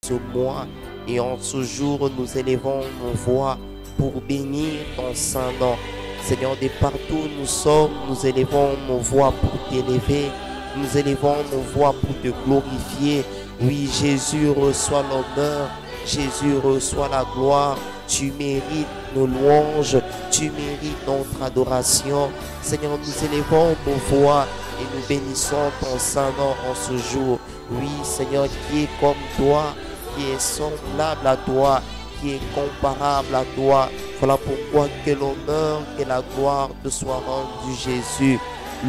ce mois. Et en ce jour, nous élevons nos voix pour bénir ton saint nom. Seigneur, de partout où nous sommes, nous élevons nos voix pour t'élever. Nous élevons nos voix pour te glorifier. Oui, Jésus reçoit l'honneur. Jésus reçoit la gloire. Tu mérites nos louanges. Tu mérites notre adoration. Seigneur, nous élevons nos voix et nous bénissons ton saint nom en ce jour. Oui, Seigneur, qui est comme toi, qui est semblable à toi, qui est comparable à toi. Voilà pourquoi que l'honneur et la gloire te soient rendus, Jésus.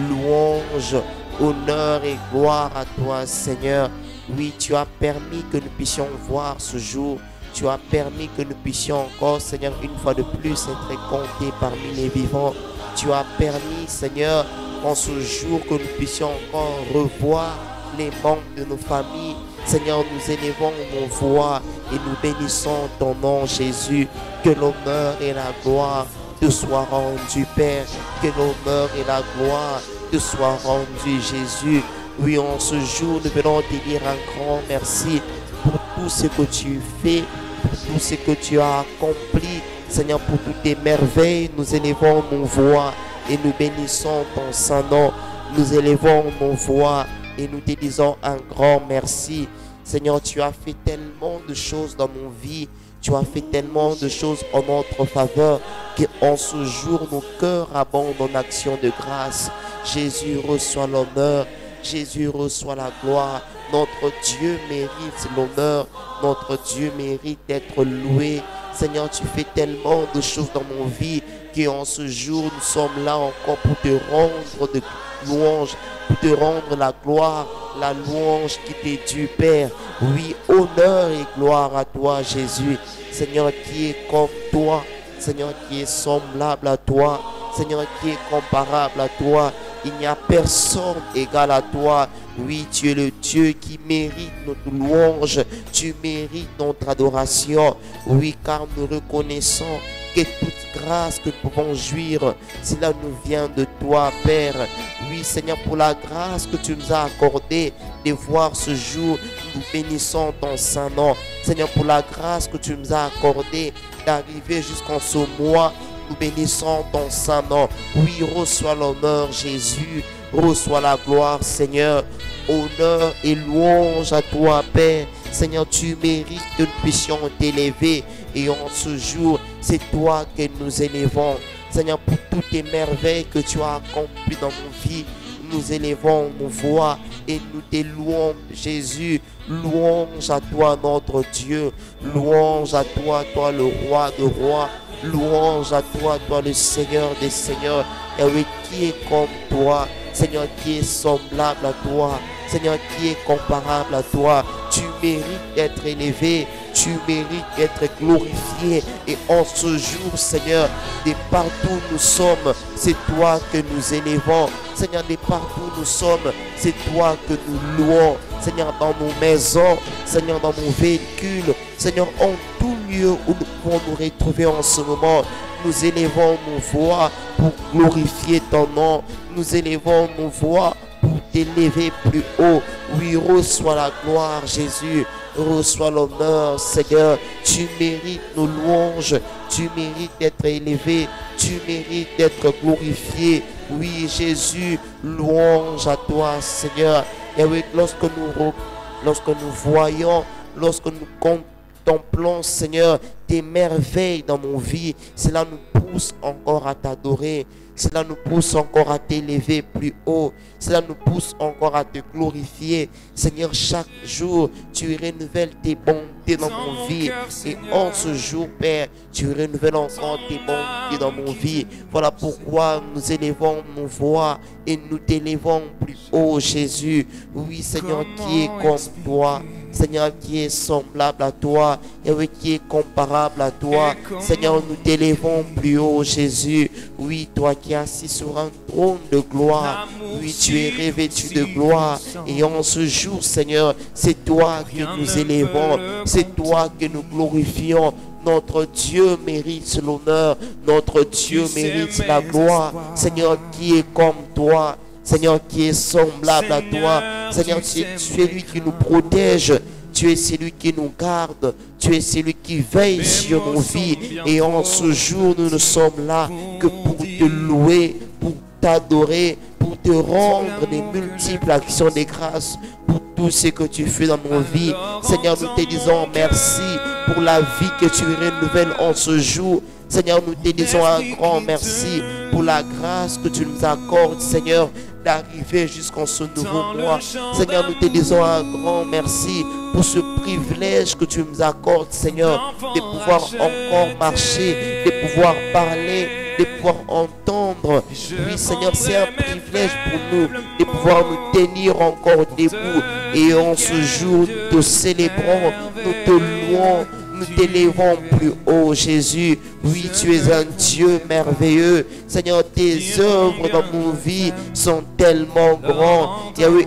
Louange, honneur et gloire à toi, Seigneur. Oui, tu as permis que nous puissions voir ce jour. Tu as permis que nous puissions encore, Seigneur, une fois de plus être comptés parmi les vivants. Tu as permis, Seigneur, en ce jour que nous puissions encore revoir les membres de nos familles. Seigneur, nous élevons nos voix et nous bénissons ton nom, Jésus. Que l'honneur et la gloire te soient rendus, Père. Que l'honneur et la gloire te soient rendus, Jésus. Oui, en ce jour, nous venons te dire un grand merci pour tout ce que tu fais, pour tout ce que tu as accompli. Seigneur, pour toutes tes merveilles, nous élevons nos voix et nous bénissons ton saint nom. Nous élevons nos voix et nous te disons un grand merci. Seigneur, tu as fait tellement de choses dans nos vies. Tu as fait tellement de choses en notre faveur qu'en ce jour, nos cœurs abondent en action de grâce. Jésus reçoit l'honneur. Jésus reçoit la gloire. Notre Dieu mérite l'honneur. Notre Dieu mérite d'être loué. Seigneur, tu fais tellement de choses dans mon vie qu'en ce jour, nous sommes là encore pour te rendre de louanges, pour te rendre la gloire, la louange qui t'est due, Père. Oui, honneur et gloire à toi, Jésus. Seigneur, qui est comme toi. Seigneur, qui est semblable à toi. Seigneur, qui est comparable à toi. Il n'y a personne égal à toi. Oui, tu es le Dieu qui mérite notre louange. Tu mérites notre adoration. Oui, car nous reconnaissons que toute grâce que nous pouvons jouir, cela nous vient de toi, Père. Oui, Seigneur, pour la grâce que tu nous as accordée de voir ce jour, nous bénissons ton saint nom. Seigneur, pour la grâce que tu nous as accordée d'arriver jusqu'en ce mois, nous bénissons ton saint nom. Oui, reçois l'honneur, Jésus. Reçois la gloire, Seigneur. Honneur et louange à toi, Père. Seigneur, tu mérites que nous puissions t'élever. Et en ce jour, c'est toi que nous élevons. Seigneur, pour toutes tes merveilles que tu as accomplies dans nos vies, nous élevons nos voix et nous te louons, Jésus. Louange à toi, notre Dieu. Louange à toi, toi le roi de rois. Louange à toi, toi le Seigneur des seigneurs. Et oui, qui est comme toi, Seigneur, qui est semblable à toi, Seigneur, qui est comparable à toi. Tu mérites d'être élevé, tu mérites d'être glorifié. Et en ce jour, Seigneur, de partout où nous sommes, c'est toi que nous élevons. Seigneur, de partout où nous sommes, c'est toi que nous louons. Seigneur, dans nos maisons, Seigneur, dans nos véhicules, Seigneur, en tout lieu où nous pouvons nous retrouver en ce moment, nous élevons nos voix pour glorifier ton nom. Nous élevons nos voix pour t'élever plus haut. Oui, reçois la gloire, Jésus. Reçois l'honneur, Seigneur. Tu mérites nos louanges. Tu mérites d'être élevé. Tu mérites d'être glorifié. Oui, Jésus, louange à toi, Seigneur. Et oui, lorsque nous voyons, lorsque nous contemplons, Seigneur, tes merveilles dans nos vies, cela nous pousse encore à t'adorer. Cela nous pousse encore à t'élever plus haut. Cela nous pousse encore à te glorifier. Seigneur, chaque jour, tu renouvelles tes bontés dans mon vie. Et en ce jour, Père, tu renouvelles encore tes bontés dans mon vie. Voilà pourquoi nous élevons nos voix et nous t'élevons plus haut, Jésus. Oui, Seigneur, qui est comme toi. Seigneur, qui est semblable à toi, et oui, qui est comparable à toi. Seigneur, nous t'élevons plus haut, Jésus. Oui, toi qui es assis sur un trône de gloire. Oui, tu es revêtu de gloire. Et en ce jour, Seigneur, c'est toi que nous élevons. C'est toi que nous glorifions. Notre Dieu mérite l'honneur. Notre Dieu mérite la gloire. Seigneur, qui est comme toi. Seigneur, qui est semblable à toi. Seigneur, tu es celui qui nous protège. Tu es celui qui nous garde. Tu es celui qui veille sur nos vies. Et en ce jour, nous ne sommes là que pour te louer, pour t'adorer, pour te rendre des multiples actions de grâce pour tout ce que tu fais dans nos vies. Seigneur, nous te disons merci pour la vie que tu renouvelles en ce jour. Seigneur, nous te disons un grand merci pour la grâce que tu nous accordes, Seigneur, d'arriver jusqu'en ce nouveau mois. Seigneur, nous te disons un grand merci pour ce privilège que tu nous accordes, Seigneur, de pouvoir encore marcher, de pouvoir parler, de pouvoir entendre. Oui, Seigneur, c'est un privilège pour nous de pouvoir nous tenir encore debout. Et en ce jour, nous te célébrons, nous te louons, nous t'élevons plus haut, Jésus. Oui, tu es un Dieu merveilleux. Seigneur, tes œuvres dans nos vies sont tellement grandes.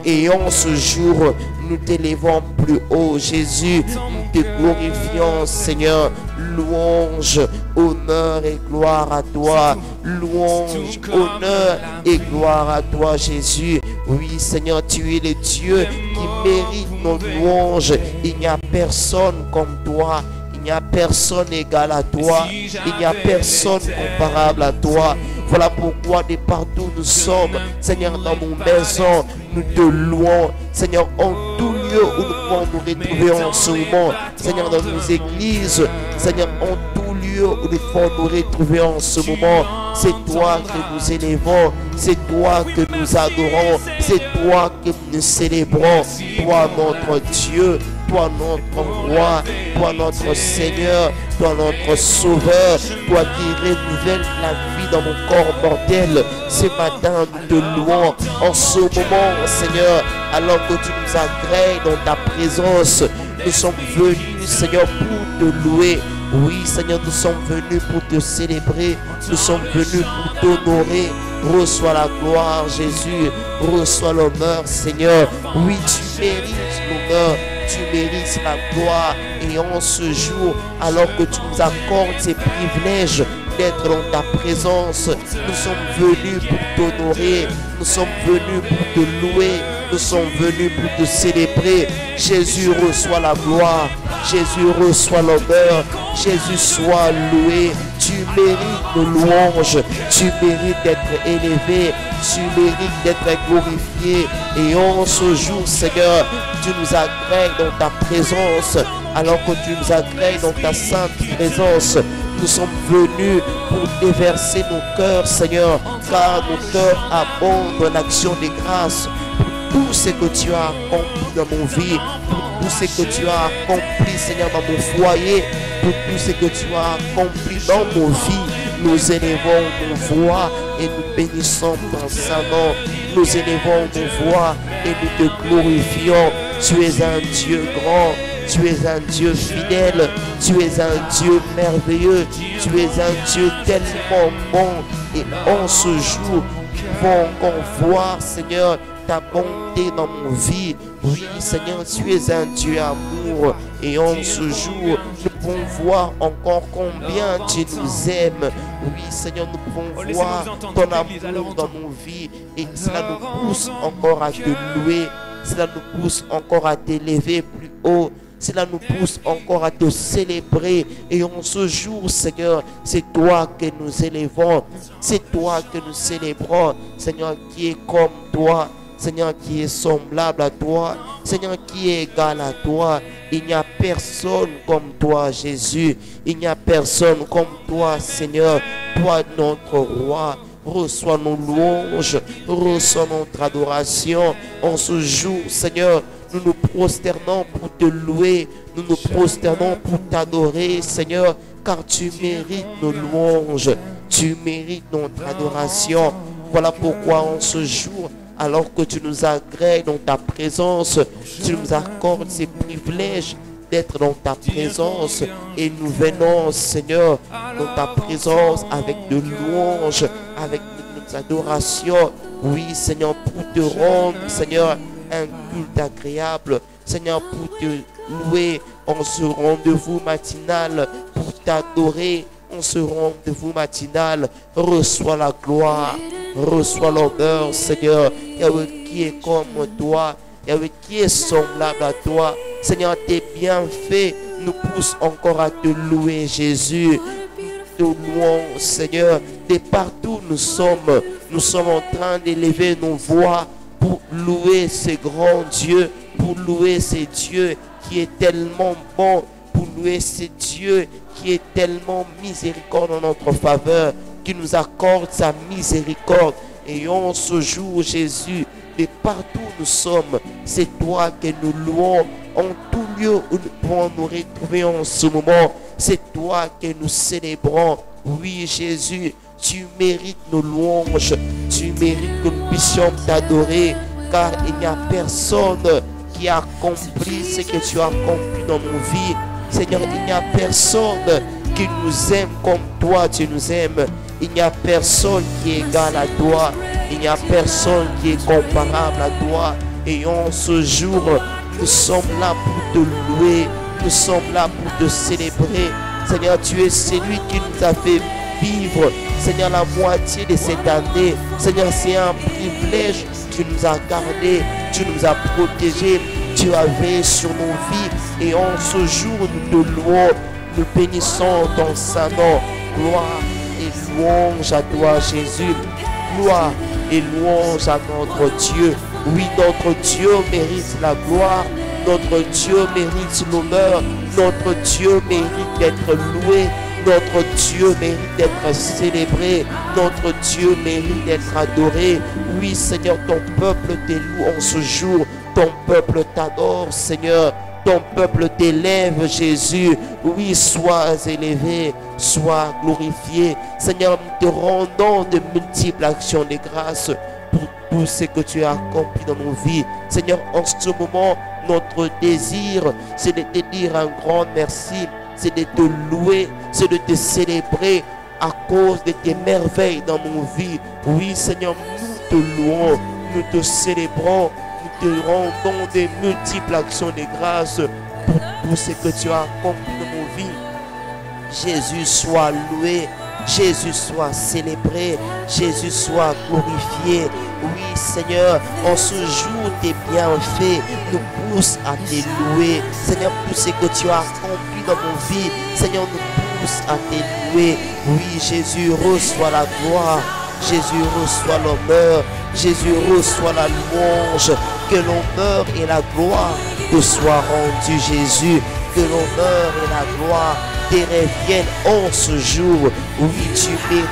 Et en ce jour, nous t'élevons plus haut, Jésus. Nous te glorifions, Seigneur. Louange, honneur et gloire à toi. Louange, honneur et gloire à toi, Jésus. Oui, Seigneur, tu es le Dieu qui mérite nos louanges. Il n'y a personne comme toi. Il n'y a personne égal à toi. Il n'y a personne comparable à toi. Voilà pourquoi de partout nous sommes, Seigneur, dans nos maisons, nous te louons. Seigneur, en tout lieu où nous pouvons nous retrouver en ce moment. Seigneur, dans nos églises, Seigneur, en tout lieu où nous pouvons nous retrouver en ce moment. C'est toi que nous élevons. C'est toi que nous adorons. C'est toi que nous célébrons. Toi, notre Dieu. Toi notre roi, toi notre Seigneur, toi notre Sauveur, toi qui renouvelles la vie dans mon corps mortel. Ce matin, nous te louons en ce moment, Seigneur, alors que tu nous agrées dans ta présence. Nous sommes venus, Seigneur, pour te louer. Oui, Seigneur, nous sommes venus pour te célébrer. Nous sommes venus pour t'honorer. Reçois la gloire, Jésus. Reçois l'honneur, Seigneur. Oui, tu mérites l'honneur. Tu mérites la gloire. Et en ce jour, alors que tu nous accordes ces privilèges d'être dans ta présence, nous sommes venus pour t'honorer. Nous sommes venus pour te louer. Nous sommes venus pour te célébrer. Jésus, reçoit la gloire. Jésus, reçoit l'honneur. Jésus, sois loué. Tu mérites de louange. Tu mérites d'être élevé. Tu mérites d'être glorifié. Et en ce jour, Seigneur, tu nous agrées dans ta présence. Alors que tu nous agrées dans ta sainte présence, nous sommes venus pour déverser nos cœurs, Seigneur, car nos cœurs abondent en action de grâce pour tout ce que tu as accompli dans mon vie, pour tout ce que tu as accompli, Seigneur, dans mon foyer, pour tout ce que tu as accompli dans nos vies. Nous élevons nos voix et nous bénissons ton Saint-Nom. Nous élevons nos voix et nous te glorifions. Tu es un Dieu grand. Tu es un Dieu fidèle, tu es un Dieu merveilleux, tu es un Dieu tellement bon. Et en ce jour, nous pouvons encore voir, Seigneur, ta bonté dans mon vie. Oui, Seigneur, tu es un Dieu amour. Et en ce jour, nous pouvons voir encore combien tu nous aimes. Oui, Seigneur, nous pouvons voir ton amour dans nos vies. Et cela nous pousse encore à te louer. Cela nous pousse encore à t'élever plus haut. Cela nous pousse encore à te célébrer. Et en ce jour, Seigneur, c'est toi que nous élevons. C'est toi que nous célébrons. Seigneur, qui est comme toi. Seigneur, qui est semblable à toi. Seigneur, qui est égal à toi. Il n'y a personne comme toi, Jésus. Il n'y a personne comme toi, Seigneur. Toi, notre roi. Reçois nos louanges. Reçois notre adoration. En ce jour, Seigneur, nous nous prosternons pour te louer. Nous nous prosternons pour t'adorer, Seigneur, car tu mérites nos louanges. Tu mérites notre adoration. Voilà pourquoi en ce jour, alors que tu nous agrées dans ta présence, tu nous accordes ces privilèges d'être dans ta présence. Et nous venons, Seigneur, dans ta présence avec de louanges, avec de adoration. Oui, Seigneur, pour te rendre, Seigneur, un culte agréable, Seigneur, pour te louer en ce rendez-vous matinal, pour t'adorer en ce rendez-vous matinal. Reçois la gloire, reçois l'honneur, Seigneur. Yahweh, qui est comme toi, Yahweh, qui est semblable à toi. Seigneur, tes bienfaits nous poussent encore à te louer, Jésus. Nous louons, Seigneur, de partout nous sommes en train d'élever nos voix pour louer ce grand Dieu, pour louer ce Dieu qui est tellement bon, pour louer ce Dieu qui est tellement miséricorde en notre faveur, qui nous accorde sa miséricorde. Et en ce jour, Jésus, de partout où nous sommes, c'est toi que nous louons en tout lieu où nous pouvons nous retrouver en ce moment. C'est toi que nous célébrons. Oui, Jésus, tu mérites nos louanges, tu mérites que nous puissions t'adorer, car il n'y a personne qui a accompli ce que tu as accompli dans nos vies. Seigneur, il n'y a personne qui nous aime comme toi, tu nous aimes. Il n'y a personne qui est égal à toi. Il n'y a personne qui est comparable à toi. Et en ce jour, nous sommes là pour te louer. Nous sommes là pour te célébrer. Seigneur, tu es celui qui nous a fait vivre, Seigneur, la moitié de cette année. Seigneur, c'est un privilège. Tu nous as gardés, tu nous as protégés, tu as veillé sur nos vies. Et en ce jour, nous te louons, nous bénissons ton Saint-Nom. Gloire et louange à toi, Jésus. Gloire et louange à notre Dieu. Oui, notre Dieu mérite la gloire. Notre Dieu mérite l'honneur. Notre Dieu mérite d'être loué. Notre Dieu mérite d'être célébré. Notre Dieu mérite d'être adoré. Oui, Seigneur, ton peuple te loue en ce jour. Ton peuple t'adore, Seigneur. Ton peuple t'élève, Jésus. Oui, sois élevé, sois glorifié. Seigneur, nous te rendons de multiples actions de grâce pour tout ce que tu as accompli dans nos vies. Seigneur, en ce moment, notre désir, c'est de te dire un grand merci, c'est de te louer, c'est de te célébrer à cause de tes merveilles dans nos vies. Oui, Seigneur, nous te louons, nous te célébrons, nous te rendons de multiples actions de grâce pour tout ce que tu as accompli dans nos vies. Jésus soit loué, Jésus soit célébré, Jésus soit glorifié. Oui, Seigneur, en ce jour, tes bienfaits nous poussent à te louer. Seigneur, tout ce que tu as accompli dans nos vies, Seigneur, nous pousse à te louer. Oui, Jésus, reçois la gloire. Jésus, reçois l'honneur. Jésus, reçois la louange. Que l'honneur et la gloire te soient rendus, Jésus. Que l'honneur et la gloire te reviennent en ce jour. Oui, tu mérites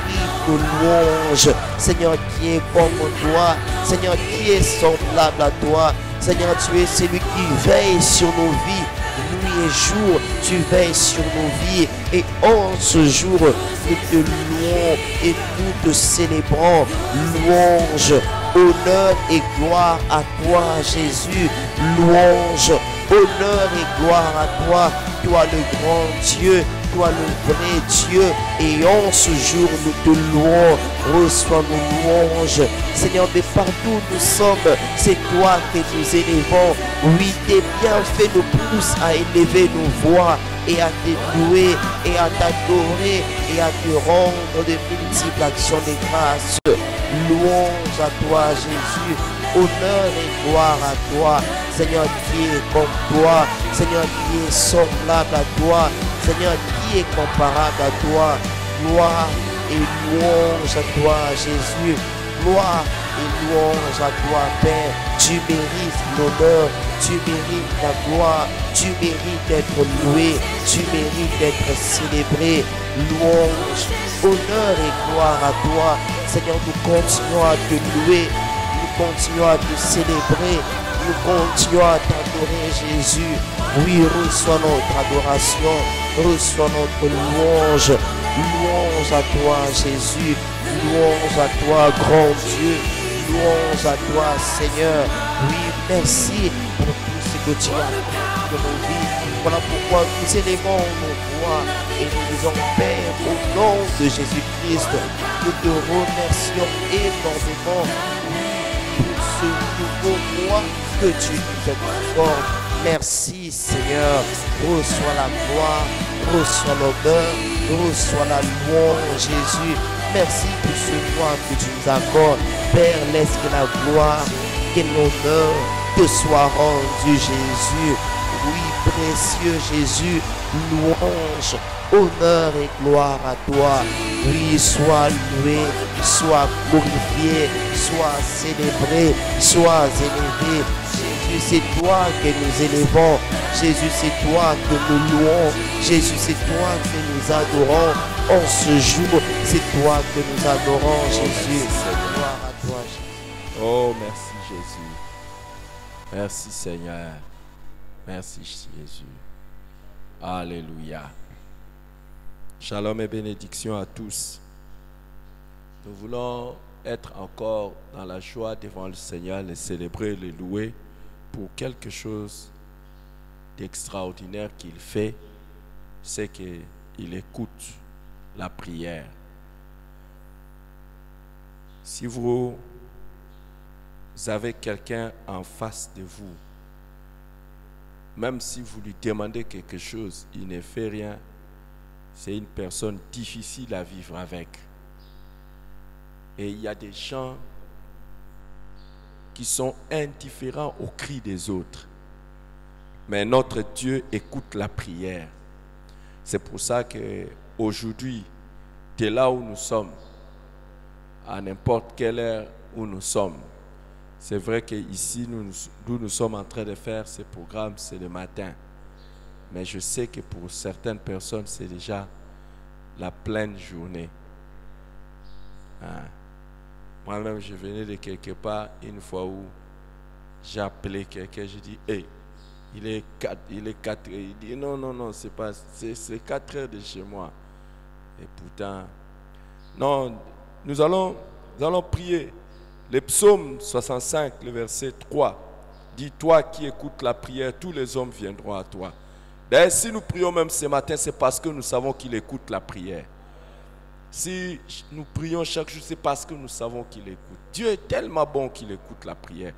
nos louanges. Seigneur, qui est comme toi. Seigneur, qui est semblable à toi. Seigneur, tu es celui qui veille sur nos vies. Nuit et jour, tu veilles sur nos vies. Et en ce jour, nous te louons et nous te célébrons. Louange, honneur et gloire à toi, Jésus. Louange, honneur et gloire à toi. Toi le grand Dieu, toi le vrai Dieu. Et en ce jour, nous te louons. Reçois nos louanges. Seigneur, de partout où nous sommes, c'est toi que nous élevons. Oui, tes bienfaits nous poussent à élever nos voix et à te louer et à t'adorer et à te rendre de multiples actions de grâce. Louange à toi, Jésus. Honneur et gloire à toi. Seigneur, qui est comme toi. Seigneur, qui est semblable à toi. Seigneur, qui est comparable à toi. Gloire et louange à toi, Jésus. Gloire et louange à toi, Père. Tu mérites l'honneur, tu mérites la gloire, tu mérites d'être loué, tu mérites d'être célébré. Louange, honneur et gloire à toi. Seigneur, nous continuons à te louer, nous continuons à te célébrer, nous continuons à t'adorer, Jésus. Oui, reçois notre adoration, reçois notre louange. Louange à toi, Jésus. Louange à toi, grand Dieu. Louange à toi, Seigneur. Oui, merci pour tout ce que tu as fait dans nos vies. Voilà pourquoi nous élevons nos voix et nous disons, Père, au nom de Jésus-Christ, nous te remercions énormément pour ce nouveau mois que tu nous accordes. Merci, Seigneur. Reçois la gloire, reçois l'honneur, reçois la louange, Jésus. Merci pour ce mois que tu nous accordes. Père, laisse que la gloire et l'honneur te soient rendus, Jésus. Oui, précieux Jésus, louange, honneur et gloire à toi. Oui, sois loué, sois glorifié, sois célébré, sois élevé. Jésus, c'est toi que nous élevons. Jésus, c'est toi que nous louons. Jésus, c'est toi que nous adorons. En ce jour, c'est toi que nous adorons, Jésus. Gloire à toi, Jésus. Oh, merci Jésus. Merci Seigneur. Merci Jésus. Alléluia. Shalom et bénédiction à tous. Nous voulons être encore dans la joie devant le Seigneur, le célébrer, le louer pour quelque chose d'extraordinaire qu'il fait, c'est qu'il écoute la prière. Si vous avez quelqu'un en face de vous, même si vous lui demandez quelque chose, il ne fait rien, c'est une personne difficile à vivre avec. Et il y a des gens qui sont indifférents aux cris des autres. Mais notre Dieu écoute la prière. C'est pour ça qu'aujourd'hui, de là où nous sommes, à n'importe quelle heure où nous sommes, c'est vrai qu'ici, nous sommes en train de faire ce programme, c'est le matin. Mais je sais que pour certaines personnes, c'est déjà la pleine journée. Hein? Moi-même, je venais de quelque part une fois où j'ai appelé quelqu'un, j'ai dit, hey, il est 4 heures. Il dit, non, c'est 4 heures de chez moi. Et pourtant, non, nous allons prier. Le psaume 65, le verset 3, dit, toi qui écoutes la prière, tous les hommes viendront à toi. D'ailleurs, si nous prions même ce matin, c'est parce que nous savons qu'il écoute la prière. Si nous prions chaque jour, c'est parce que nous savons qu'il écoute. Dieu est tellement bon qu'il écoute la prière.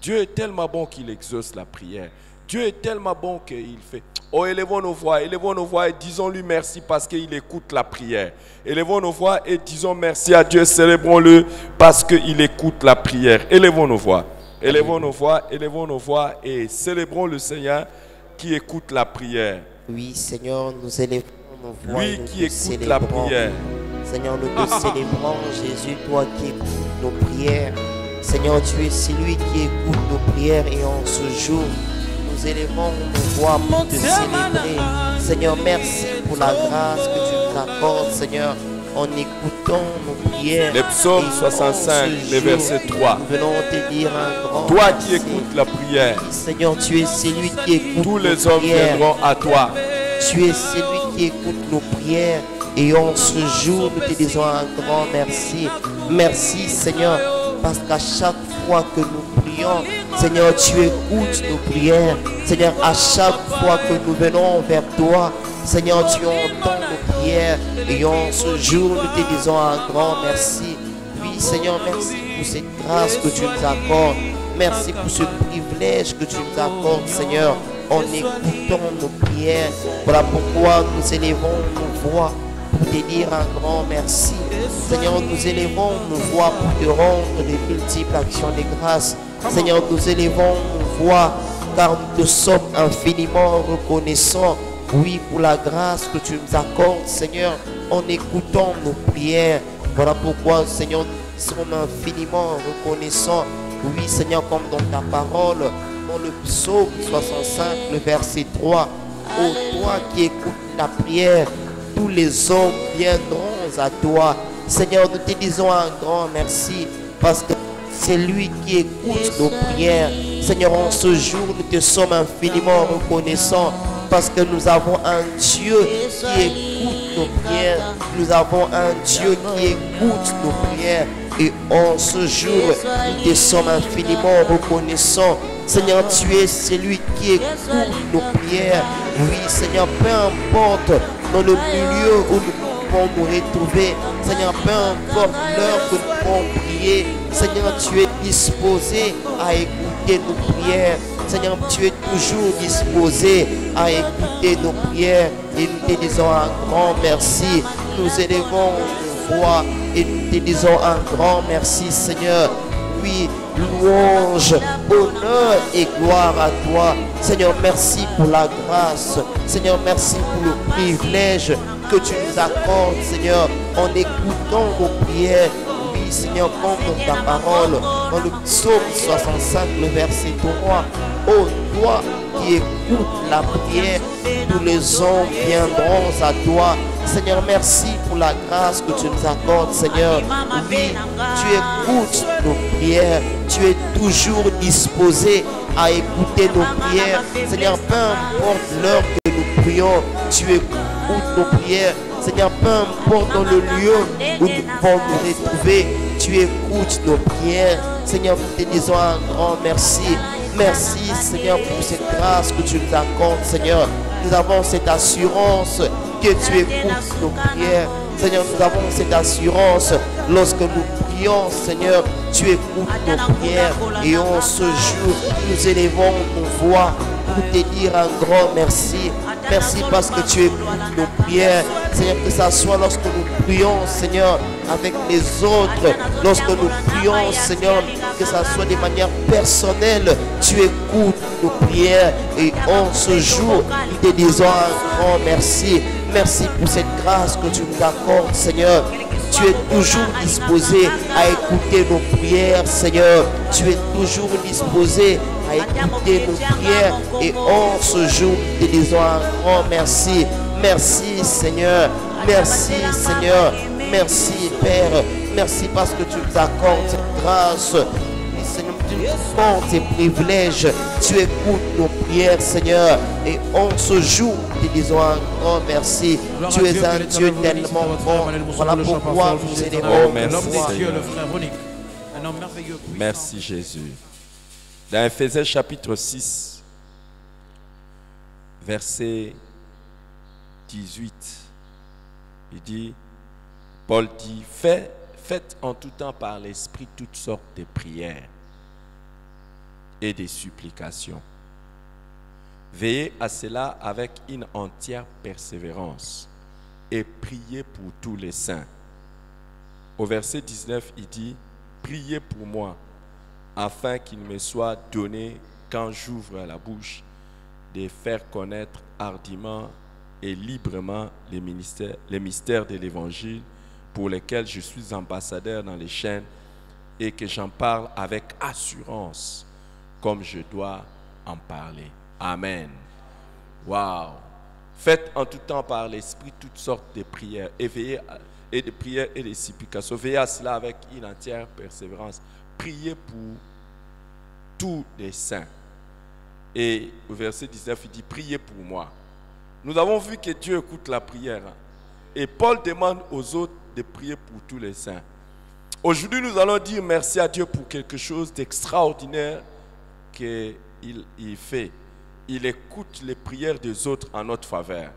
Dieu est tellement bon qu'il exauce la prière. Dieu est tellement bon qu'il fait. Oh, élevons nos voix et disons-lui merci parce qu'il écoute la prière. Élevons nos voix et disons merci à Dieu, célébrons-le parce qu'il écoute la prière. Élevons nos voix et célébrons le Seigneur qui écoute la prière. Oui, Seigneur, nous élevons nos voix. Lui qui écoute la prière. Seigneur, nous te célébrons, Jésus, toi qui écoutes nos prières. Seigneur, tu es celui qui écoute nos prières et en ce jour, nous élevons nos voix pour te célébrer. Seigneur, merci pour la grâce que tu nous accordes, Seigneur, en écoutant nos prières. Le psaume 65, le verset 3. Nous venons te dire un grand toi merci. Qui écoutes la prière. Seigneur, tu es celui qui écoute tous nos les hommes prières. viendront à toi. Tu es celui qui écoute nos prières. Et en ce jour, nous te disons un grand merci. Merci, Seigneur, parce qu'à chaque fois que nous prions, Seigneur, tu écoutes nos prières. Seigneur, à chaque fois que nous venons vers toi, Seigneur, tu entends nos prières. Et en ce jour, nous te disons un grand merci. Oui, Seigneur, merci pour cette grâce que tu nous accordes. Merci pour ce privilège que tu nous accordes, Seigneur, en écoutant nos prières. Voilà pourquoi nous élevons nos voix pour te dire un grand merci. Seigneur, nous élevons nos voix pour te rendre des multiples actions de grâce. Seigneur, nous élevons nos voix car nous te sommes infiniment reconnaissants. Oui, pour la grâce que tu nous accordes, Seigneur, en écoutant nos prières. Voilà pourquoi, Seigneur, nous sommes infiniment reconnaissants. Oui, Seigneur, comme dans ta parole, dans le psaume 65, le verset 3. Ô toi qui écoutes la prière, tous les hommes viendront à toi. Seigneur, nous te disons un grand merci parce que c'est lui qui écoute nos prières. Seigneur, en ce jour, nous te sommes infiniment reconnaissants parce que nous avons un Dieu qui écoute nos prières. Nous avons un Dieu qui écoute nos prières. Et en ce jour, nous te sommes infiniment reconnaissants. Seigneur, tu es celui qui écoute nos prières. Oui, Seigneur, peu importe dans le milieu où nous pouvons nous retrouver. Seigneur, peu importe l'heure que nous pouvons prier. Seigneur, tu es disposé à écouter nos prières. Seigneur, tu es toujours disposé à écouter nos prières. Et nous te disons un grand merci. Nous élevons nos voix et nous te disons un grand merci, Seigneur. oui, louange, honneur et gloire à toi. Seigneur, merci pour la grâce. Seigneur, merci pour le privilège que tu nous accordes, Seigneur, en écoutant nos prières. Oui, Seigneur, comme ta parole, dans le psaume 65, le verset 3. Oh, toi qui écoutes la prière, tous les hommes viendront à toi. Seigneur, merci pour la grâce que tu nous accordes, Seigneur. Oui, tu écoutes nos prières. Tu es toujours disposé à écouter nos prières. Seigneur, peu importe l'heure que nous prions, tu écoutes nos prières. Seigneur, peu importe dans le lieu où nous pouvons nous retrouver, tu écoutes nos prières. Seigneur, nous te disons un grand merci. Merci, Seigneur, pour cette grâce que tu nous accordes, Seigneur. Nous avons cette assurance que tu écoutes nos prières. Seigneur, nous avons cette assurance lorsque nous prions, Seigneur, tu écoutes nos prières. Et en ce jour, nous élevons nos voix pour te dire un grand merci. Merci parce que tu écoutes nos prières. Seigneur, que ce soit lorsque nous prions, Seigneur, avec les autres, lorsque nous prions, Seigneur, que ce soit de manière personnelle, tu écoutes nos prières. Et en ce jour, nous te disons un grand merci. Merci pour cette grâce que tu nous accordes, Seigneur. Tu es toujours disposé à écouter nos prières, Seigneur. Tu es toujours disposé à écouter nos prières. Et en ce jour, nous te disons un grand merci. Merci, Seigneur. Merci, Seigneur. Merci, Père. Merci parce que tu nous accordes cette grâce. Seigneur, tu nous accordes tes privilèges. Tu écoutes nos prières, Seigneur. Et en ce jour, nous te disons un grand merci. Tu es un Dieu tellement bon. Voilà pourquoi nous élevons nos voix. Merci, Jésus. Dans Éphésiens chapitre 6, verset 18, il dit, Paul dit, faites en tout temps par l'Esprit toutes sortes de prières et des supplications. Veillez à cela avec une entière persévérance et priez pour tous les saints. Au verset 19, il dit, priez pour moi, afin qu'il me soit donné, quand j'ouvre la bouche, de faire connaître hardiment et librement les mystères de l'Évangile, pour lesquels je suis ambassadeur dans les chaînes, et que j'en parle avec assurance, comme je dois en parler. Amen. Wow. Faites en tout temps par l'Esprit toutes sortes de prières, et de prières et de supplications. Veillez à cela avec une entière persévérance. Priez pour tous les saints. Et au verset 19, il dit, priez pour moi. Nous avons vu que Dieu écoute la prière. Et Paul demande aux autres de prier pour tous les saints. Aujourd'hui, nous allons dire merci à Dieu pour quelque chose d'extraordinaire qu'il fait. Il écoute les prières des autres en notre faveur.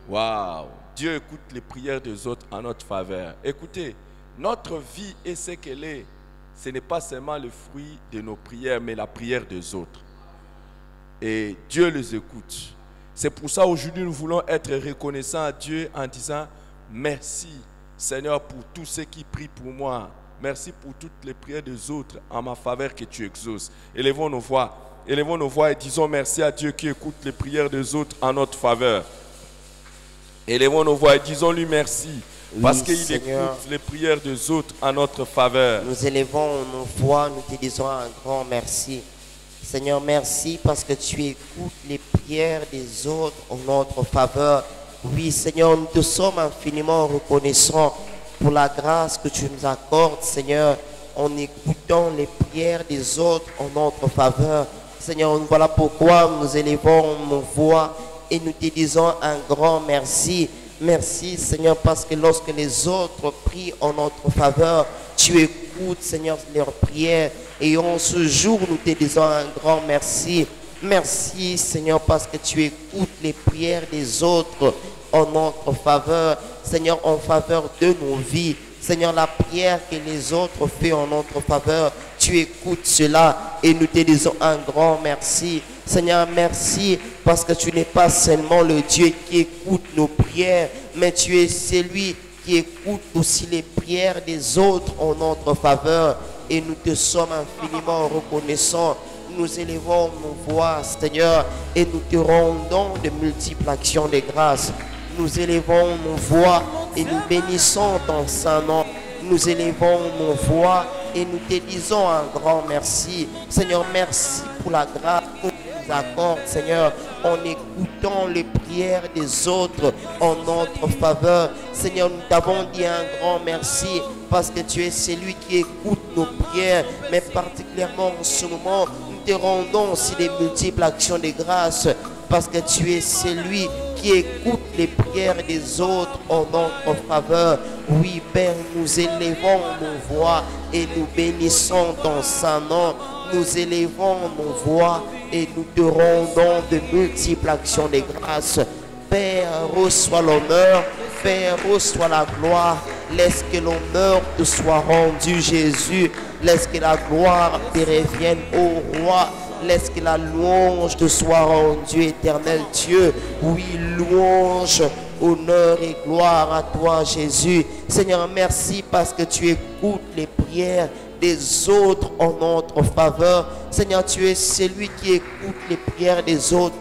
Waouh! Dieu écoute les prières des autres en notre faveur. Écoutez, notre vie est ce qu'elle est. Ce n'est pas seulement le fruit de nos prières, mais la prière des autres. Et Dieu les écoute. C'est pour ça aujourd'hui nous voulons être reconnaissants à Dieu en disant merci Seigneur pour tous ceux qui prient pour moi. Merci pour toutes les prières des autres en ma faveur que tu exauces. Élevons nos voix et disons merci à Dieu qui écoute les prières des autres en notre faveur. Élevons nos voix et disons-lui merci parce qu'il écoute les prières des autres en notre faveur. Nous élevons nos voix, nous te disons un grand merci. Seigneur, merci parce que tu écoutes les prières des autres en notre faveur. Oui, Seigneur, nous te sommes infiniment reconnaissants pour la grâce que tu nous accordes, Seigneur, en écoutant les prières des autres en notre faveur. Seigneur, voilà pourquoi nous élevons nos voix et nous te disons un grand merci. Merci, Seigneur, parce que lorsque les autres prient en notre faveur, tu écoutes, Seigneur, leurs prières. Et en ce jour, nous te disons un grand merci. Merci, Seigneur, parce que tu écoutes les prières des autres en notre faveur. Seigneur, en faveur de nos vies. Seigneur, la prière que les autres font en notre faveur, tu écoutes cela et nous te disons un grand merci. Seigneur, merci parce que tu n'es pas seulement le Dieu qui écoute nos prières, mais tu es celui qui écoute aussi les prières des autres en notre faveur. et nous te sommes infiniment reconnaissants. Nous élevons nos voix, Seigneur, et nous te rendons de multiples actions de grâce. Nous élevons nos voix et nous bénissons ton saint nom. Nous élevons nos voix et nous te disons un grand merci. Seigneur, merci pour la grâce que tu nous accordes, Seigneur, en écoutant les prières des autres en notre faveur. Seigneur, nous t'avons dit un grand merci parce que tu es celui qui écoute nos prières, mais particulièrement en ce moment, nous te rendons aussi des multiples actions de grâce parce que tu es celui qui écoute les prières des autres en notre faveur. Oui, Père, nous élevons nos voix et nous bénissons ton saint nom. Nous élevons nos voix et nous te rendons de multiples actions de grâce. Père, reçois l'honneur. Père, reçois la gloire. Laisse que l'honneur te soit rendu, Jésus. Laisse que la gloire te revienne, ô roi. Laisse que la louange te soit rendue, éternel Dieu. Oui, louange, honneur et gloire à toi, Jésus. Seigneur, merci parce que tu écoutes les prières des autres en notre faveur. Seigneur, tu es celui qui écoute les prières des autres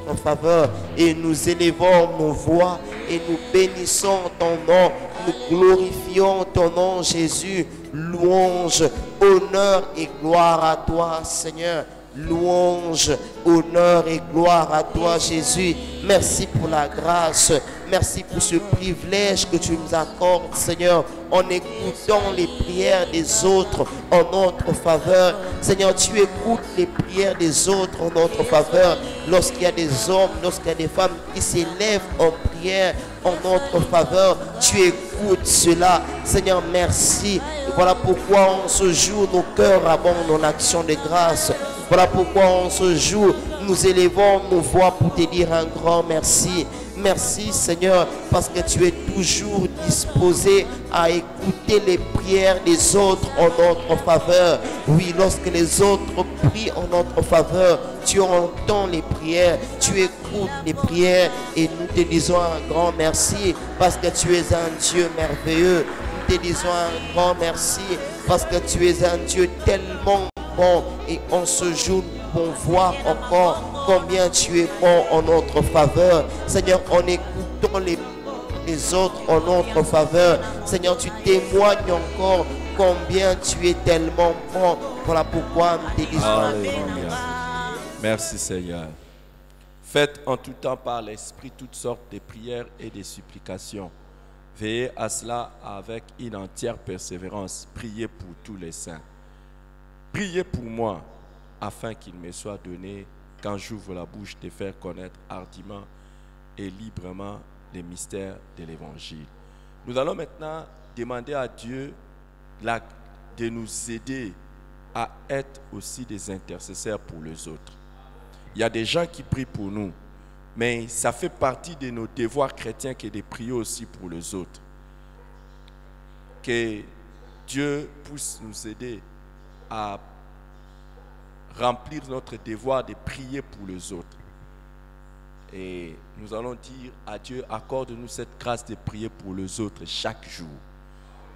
en faveur. Et nous élevons nos voix et nous bénissons ton nom. Nous glorifions ton nom, Jésus. Louange, honneur et gloire à toi, Seigneur. Louange, honneur et gloire à toi, Jésus. Merci pour la grâce. Merci pour ce privilège que tu nous accordes, Seigneur, en écoutant les prières des autres en notre faveur. Seigneur, tu écoutes les prières des autres en notre faveur. Lorsqu'il y a des hommes, lorsqu'il y a des femmes qui s'élèvent en prière en notre faveur, tu écoutes cela. Seigneur, merci. Et voilà pourquoi en ce jour, nos cœurs abondent en action de grâce. Voilà pourquoi en ce jour, nous élevons nos voix pour te dire un grand merci. Merci, Seigneur, parce que tu es toujours disposé à écouter les prières des autres en notre faveur. Oui, lorsque les autres prient en notre faveur, tu entends les prières, tu écoutes les prières et nous te disons un grand merci parce que tu es un Dieu merveilleux. Nous te disons un grand merci parce que tu es un Dieu tellement bon et en ce jour, nous pouvons voir encore combien tu es bon en notre faveur. Seigneur, en écoutant les autres en notre faveur, Seigneur, tu témoignes encore combien tu es tellement bon. Voilà pourquoi nous te disons. Alléluia. Merci, Seigneur. Faites en tout temps par l'Esprit toutes sortes de prières et de supplications. Veillez à cela avec une entière persévérance. Priez pour tous les saints. Priez pour moi, afin qu'il me soit donné, quand j'ouvre la bouche, de faire connaître hardiment et librement les mystères de l'Évangile. Nous allons maintenant demander à Dieu de nous aider à être aussi des intercesseurs pour les autres. Il y a des gens qui prient pour nous, mais ça fait partie de nos devoirs chrétiens que de prier aussi pour les autres. Que Dieu puisse nous aider à remplir notre devoir de prier pour les autres. Et nous allons dire à Dieu, accorde-nous cette grâce de prier pour les autres chaque jour.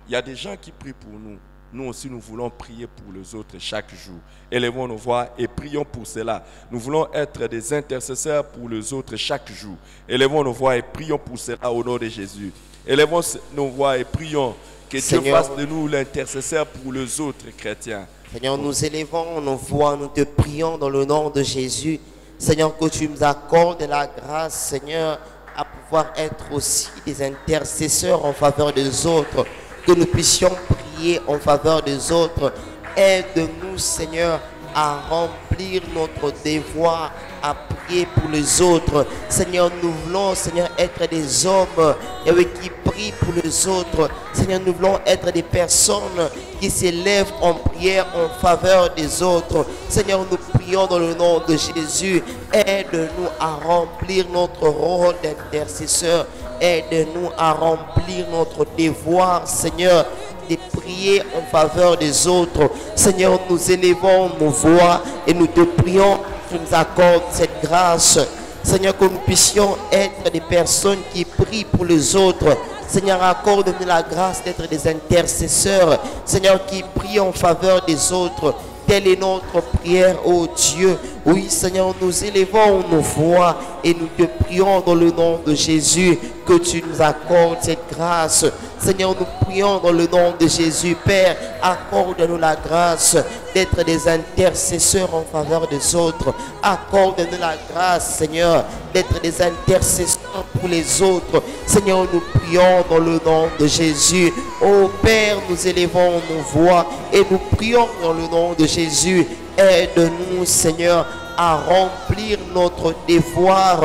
Il y a des gens qui prient pour nous. Nous aussi, nous voulons prier pour les autres chaque jour. Élevons nos voix et prions pour cela. Nous voulons être des intercesseurs pour les autres chaque jour. Élevons nos voix et prions pour cela au nom de Jésus. Élevons nos voix et prions que Dieu fasse de nous l'intercesseur pour les autres chrétiens. Seigneur, nous élevons nos voix, nous te prions dans le nom de Jésus. Seigneur, que tu nous accordes la grâce, Seigneur, à pouvoir être aussi des intercesseurs en faveur des autres. Que nous puissions prier en faveur des autres. Aide-nous, Seigneur, à remplir notre devoir, à prier pour les autres. Seigneur, nous voulons, Seigneur, être des hommes qui prient pour les autres. Seigneur, nous voulons être des personnes qui s'élèvent en prière en faveur des autres. Seigneur, nous prions dans le nom de Jésus. Aide-nous à remplir notre rôle d'intercesseur. Aide-nous à remplir notre devoir, Seigneur, de prier en faveur des autres. Seigneur, nous élevons nos voix et nous te prions. Tu nous accordes cette grâce Seigneur, que nous puissions être des personnes qui prient pour les autres. Seigneur, accorde-nous la grâce d'être des intercesseurs. Seigneur, qui prient en faveur des autres. Telle est notre prière, ô Dieu. Oui, Seigneur, nous élevons nos voix et nous te prions dans le nom de Jésus que tu nous accordes cette grâce. Seigneur, nous prions dans le nom de Jésus. Père, accorde-nous la grâce d'être des intercesseurs en faveur des autres. Accorde-nous la grâce, Seigneur, d'être des intercesseurs pour les autres. Seigneur, nous prions dans le nom de Jésus. Ô Père, nous élevons nos voix et nous prions dans le nom de Jésus. Aide-nous, Seigneur, à remplir notre devoir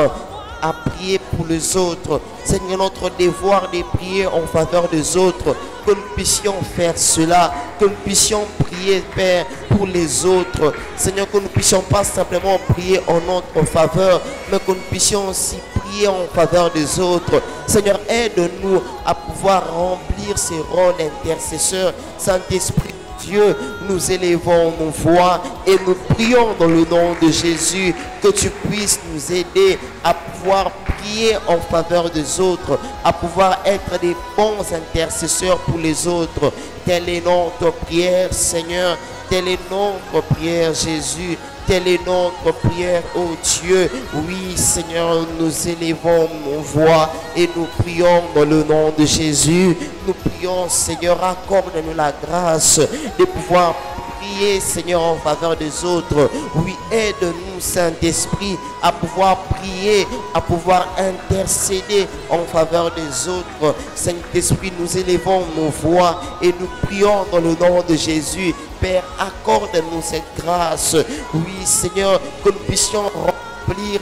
à prier pour les autres. Seigneur, notre devoir de prier en faveur des autres. Que nous puissions faire cela, que nous puissions prier, Père, pour les autres. Seigneur, que nous ne puissions pas simplement prier en notre faveur, mais que nous puissions aussi prier en faveur des autres. Seigneur, aide-nous à pouvoir remplir ces rôles d'intercesseurs. Saint-Esprit Dieu, nous élevons nos voix et nous prions dans le nom de Jésus que tu puisses nous aider à pouvoir prier en faveur des autres, à pouvoir être des bons intercesseurs pour les autres. Telle est notre prière, Seigneur. Telle est notre prière, Jésus. Telle est notre prière, ô Dieu. Oui, Seigneur, nous élevons nos voix et nous prions dans le nom de Jésus. Nous prions, Seigneur, accorde-nous la grâce de pouvoir prier, Seigneur, en faveur des autres. Oui, aide-nous, Saint-Esprit, à pouvoir prier, à pouvoir intercéder en faveur des autres. Saint-Esprit, nous élevons nos voix et nous prions dans le nom de Jésus. Père, accorde-nous cette grâce. Oui, Seigneur, que nous puissions remplir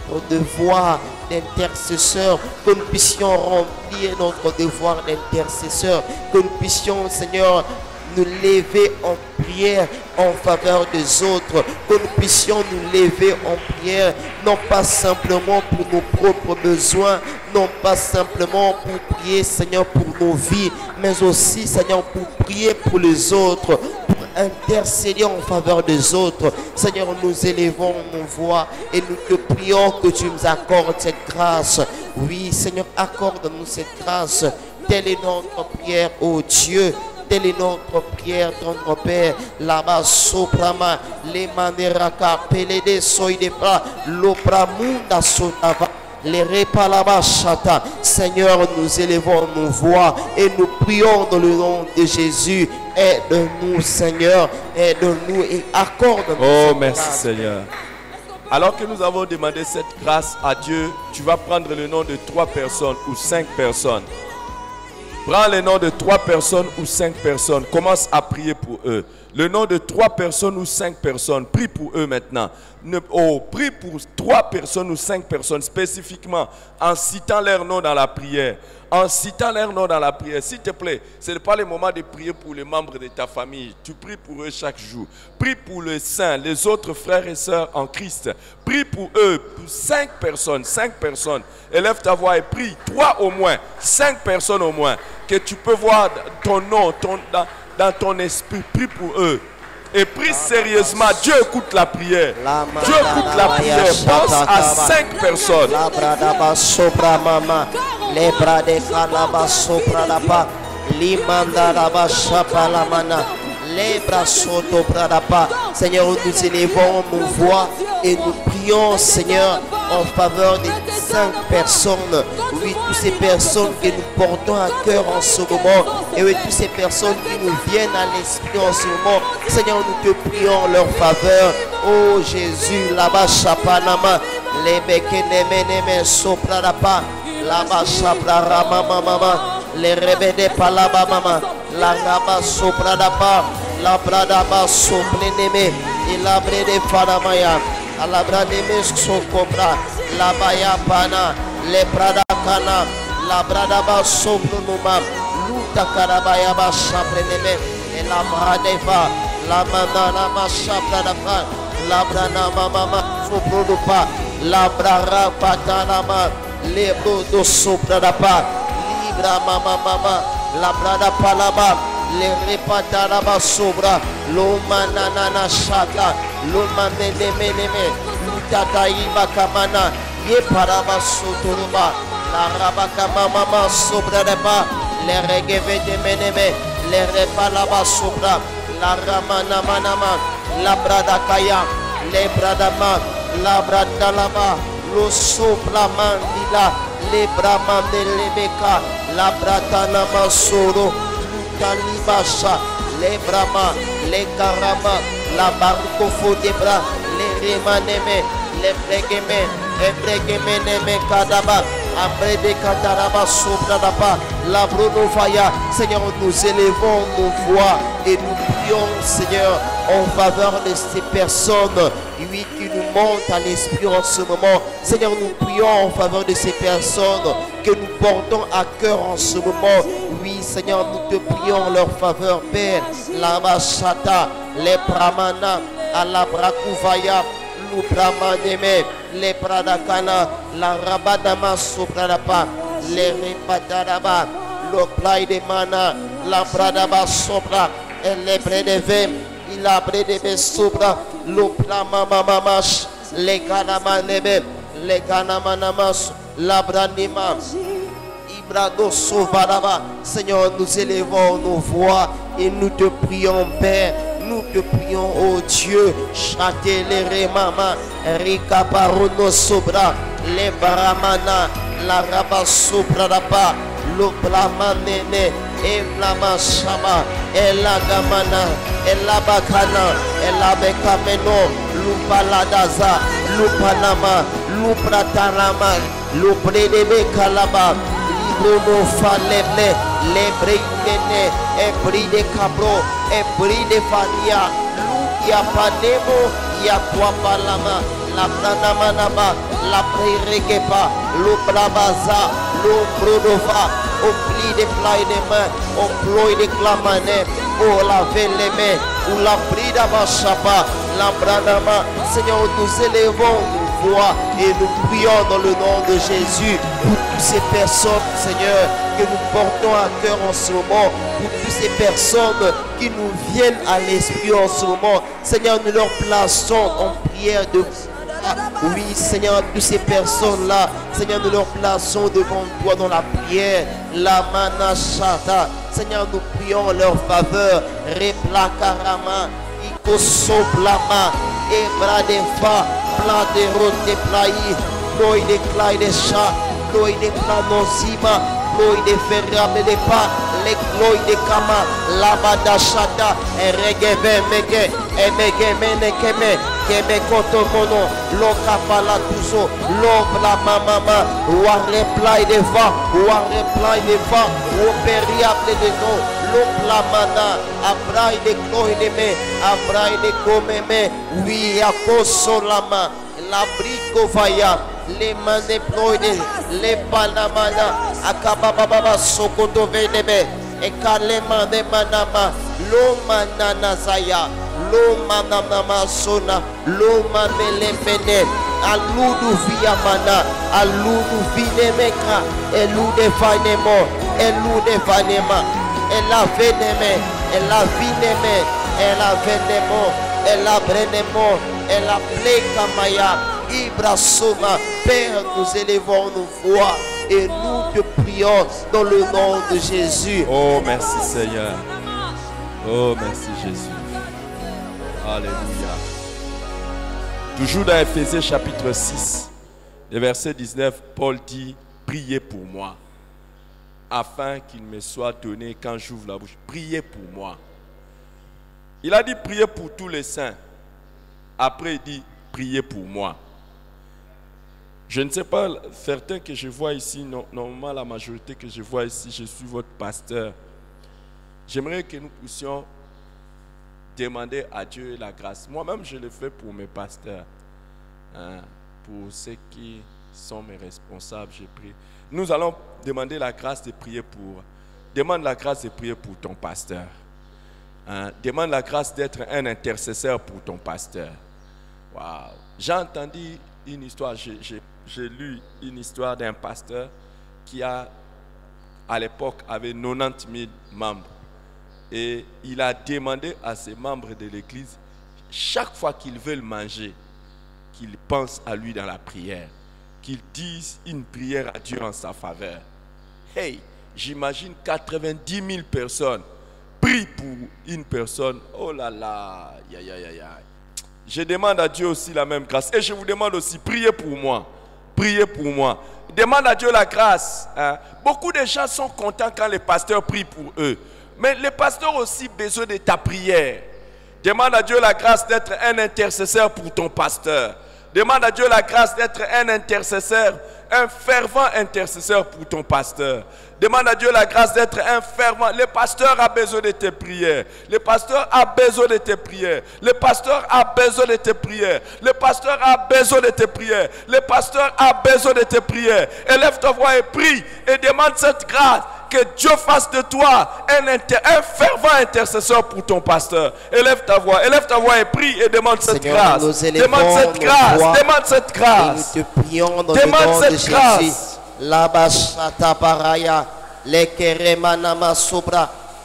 notre devoir d'intercesseur, que nous puissions remplir notre devoir d'intercesseur, que nous puissions, Seigneur, nous lever en prière en faveur des autres, que nous puissions nous lever en prière, non pas simplement pour nos propres besoins, non pas simplement pour prier, Seigneur, pour nos vies, mais aussi, Seigneur, pour prier pour les autres, pour intercéder en faveur des autres. Seigneur, nous élevons nos voix et nous te prions que tu nous accordes cette grâce. Oui, Seigneur, accorde-nous cette grâce. Telle est notre prière, ô Dieu. Telle est notre prière, ton Père. Là-bas, soprama, les maneraka, pelede, soidepa, l'opramunda sotava, les repalaba chata. Seigneur, nous élevons nos voix et nous prions dans le nom de Jésus. Aide-nous, Seigneur, aide-nous et accorde-nous. Oh, merci, Seigneur. Alors que nous avons demandé cette grâce à Dieu, tu vas prendre le nom de 3 personnes ou 5 personnes. Prends le nom de 3 personnes ou 5 personnes. Commence à prier pour eux. Le nom de 3 personnes ou 5 personnes. Prie pour eux maintenant. Prie pour 3 personnes ou 5 personnes spécifiquement en citant leur nom dans la prière. En citant leur nom dans la prière. S'il te plaît, ce n'est pas le moment de prier pour les membres de ta famille. Tu pries pour eux chaque jour. Prie pour les saints, les autres frères et sœurs en Christ. Prie pour eux, pour 5 personnes, 5 personnes. Élève ta voix et prie. 3 au moins, 5 personnes au moins. Que tu peux voir ton nom dans ton esprit. Prie pour eux. Et prie sérieusement. Dieu écoute la prière. Dieu écoute la prière. Pense à 5 personnes. Les bras de Kalaba sopra la pa, l'imanda la ba chapa la mana, les bras soto pradapa. Seigneur, nous élevons nos voix et nous prions, Seigneur, en faveur des 5 personnes. Oui, toutes ces personnes que nous portons à cœur en ce moment. Et oui, toutes ces personnes qui nous viennent à l'esprit en ce moment. Seigneur, nous te prions en leur faveur. Oh Jésus, là-bas, chapanama, les bekenemeneme sopra la pa. La bachapra rama mama, les rebede palaba mama, la raba sopra da pa, la brada ba sopleneme, et la brede fanamaya, a la brademe sokobra, la baya pana, les brada kana, la brada ba soplenuma, luta karabaya ba chapreneme, et la bradeva, la mana la bachapra da pa, la brana mama soprodupa, la brara patanama. Les brodos sopra da pa, libra mama, la brada palaba, les repataraba sobra, l'oma nanana chata, l'oma meneme, l'utata iba kamana, Ye paraba sotoroba. La rabaka mama sobra de ba. Les regeve de meneme. Les repas là-bas sobra. La ramana manama. La bradakaya. Les bradama. La bradalaba. Lo sopla mandila. Les braman de lebeka. La bratana masoro. Talibasha. Les brahma. Les karama. La barcofo de bras. Les remaneme. Les bregeme. Les bregeme neme kadaba. Après des kataraba sobradaba. La brunovaya. Seigneur, nous élevons nos voix et nous prions, Seigneur, en faveur de ces personnes, oui, qui nous montent à l'esprit en ce moment. Seigneur, nous prions en faveur de ces personnes que nous portons à cœur en ce moment. Oui, Seigneur, nous te prions en leur faveur, Père. La machata, les pramana, à la brakouvaya, nous pramaneme, les pradakana, la rabadama sopradapa, les repataraba, le play de mana, la pradaba sopra, et les bredevem, il a bredeve sopra, le plamamamash, les ganamaneme, les ganamanamas, la branima, Ibrado sovaraba. Seigneur, nous élevons nos voix et nous te prions, Père. Nous te prions, oh Dieu, châté les remama, Rika Barono Sobra, les Baramana, la Raba Sobra Raba, le Blamanene, et Blama Shama, et la Gamana, et la Bakana, et la Bekameno, Lupaladaza, Lupanama, Lupratarama, Lupredebe Kalaba, Librono Faleble, les Brinene, et Bri de Cabro, et Bri de Fania, Luia Panemo, Yaquapalama, la Pranamanaba, la Preregepa, Lubrabaza, Lubrodova, au pli des plaies des mains, au ploy des clamanes, au laver les mains, ou la brida bachapa, la branama. Seigneur, nous élevons nos voix et nous prions dans le nom de Jésus pour toutes ces personnes, Seigneur, que nous portons à cœur en ce moment, pour toutes ces personnes qui nous viennent à l'esprit en ce moment. Seigneur, nous leur plaçons en prière de oui, Seigneur, toutes ces personnes-là, Seigneur, nous leur plaçons devant toi dans la prière. La manachata. Seigneur, nous prions en leur faveur. Replakarama, ikosoplama, ebradefa, plat de rote de plaï, ploy de clay de chat, ploy de planosima, ploy de ferrable de pas, les ploy de kama, labadachata, et regeve mege, et mege menekeme. Keme kotomono, lo kapala tuzo, lo bla mama, ou un reply de vent, ou un reply de vent, ou périable de nom, lo plamana, abraï de cloïdeme, abraï de comeme, oui, à kosolama, la brico vaya, les manéploïdes, les panamana, akababa sokoto vedebe, et kalema de manama, lo manana zaya. Lo manama sona, lo mamele pene, aludu via mana, aludu vinemeka, elude vanemo, elude vanema, ela veneme, ela vineme, ela venemo, ela brenemo, ela pleka maya, ibra soma. Père, nous élevons nos voix et nous te prions dans le nom de Jésus. Oh, merci Seigneur. Oh, merci Jésus. Alléluia. Toujours dans Éphésiens chapitre 6, le verset 19, Paul dit, priez pour moi, afin qu'il me soit donné quand j'ouvre la bouche. Priez pour moi. Il a dit, priez pour tous les saints. Après, il dit, priez pour moi. Je ne sais pas, certains que je vois ici, normalement la majorité que je vois ici, je suis votre pasteur. J'aimerais que nous puissions demander à Dieu la grâce. Moi-même, je le fais pour mes pasteurs. Pour ceux qui sont mes responsables, je prie. Nous allons demander la grâce de prier pour. Demande la grâce de prier pour ton pasteur. Demande la grâce d'être un intercesseur pour ton pasteur. Wow. J'ai entendu une histoire, j'ai lu une histoire d'un pasteur qui à l'époque avait 90 000 membres. Et il a demandé à ses membres de l'église, chaque fois qu'ils veulent manger, qu'ils pensent à lui dans la prière. qu'il dise une prière à Dieu en sa faveur. Hey, j'imagine 90 000 personnes prient pour une personne. Oh là là, je demande à Dieu aussi la même grâce. Et je vous demande aussi, priez pour moi. Priez pour moi. Demande à Dieu la grâce. Hein. Beaucoup de gens sont contents quand les pasteurs prient pour eux. Mais les pasteurs ont aussi besoin de ta prière. Demande à Dieu la grâce d'être un intercesseur pour ton pasteur. Demande à Dieu la grâce d'être un intercesseur, un fervent intercesseur pour ton pasteur. Demande à Dieu la grâce d'être un fervent. Le pasteur a besoin de tes prières. Le pasteur a besoin de tes prières. Le pasteur a besoin de tes prières. Le pasteur a besoin de tes prières. Le pasteur a besoin de tes prières. Élève ta voix et prie et demande cette grâce. Que Dieu fasse de toi un fervent intercesseur pour ton pasteur. Élève ta voix et prie et demande cette grâce. Demande cette grâce. Demande cette grâce. Et nous te prions dans demande le nom cette de Jésus. grâce.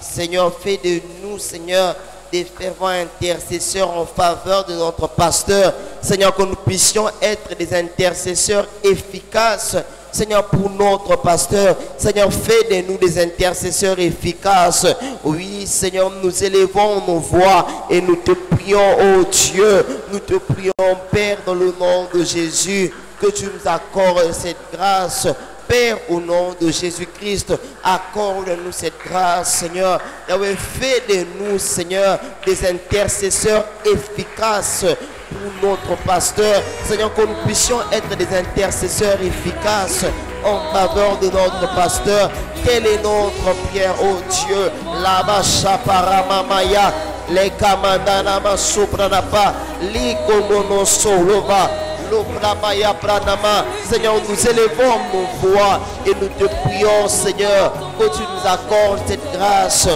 Seigneur, fais de nous, Seigneur, des fervents intercesseurs en faveur de notre pasteur. Seigneur, que nous puissions être des intercesseurs efficaces. Seigneur, pour notre pasteur, Seigneur, fais de nous des intercesseurs efficaces. Oui, Seigneur, nous élevons nos voix et nous te prions, oh Dieu, nous te prions, Père, dans le nom de Jésus, que tu nous accordes cette grâce. Père, au nom de Jésus-Christ, accorde-nous cette grâce, Seigneur. Yahweh, fais de nous, Seigneur, des intercesseurs efficaces pour notre pasteur. Seigneur, que nous puissions être des intercesseurs efficaces en faveur de notre pasteur. Quelle est notre prière, oh Dieu? Laba Shaparamamaya, les Kamandanama Supranapa, Likomono Solova. Seigneur, nous élevons nos voix et nous te prions, Seigneur, que tu nous accordes cette grâce.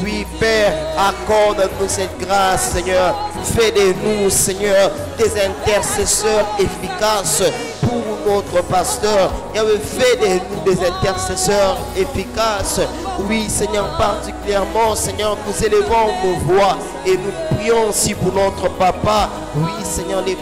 Oui, Père, accorde-nous cette grâce, Seigneur. Fais de nous, Seigneur, des intercesseurs efficaces pour notre pasteur. Fais de nous des intercesseurs efficaces. Oui, Seigneur, particulièrement, Seigneur, nous élevons nos voix et nous prions aussi pour notre papa. Oui, Seigneur, les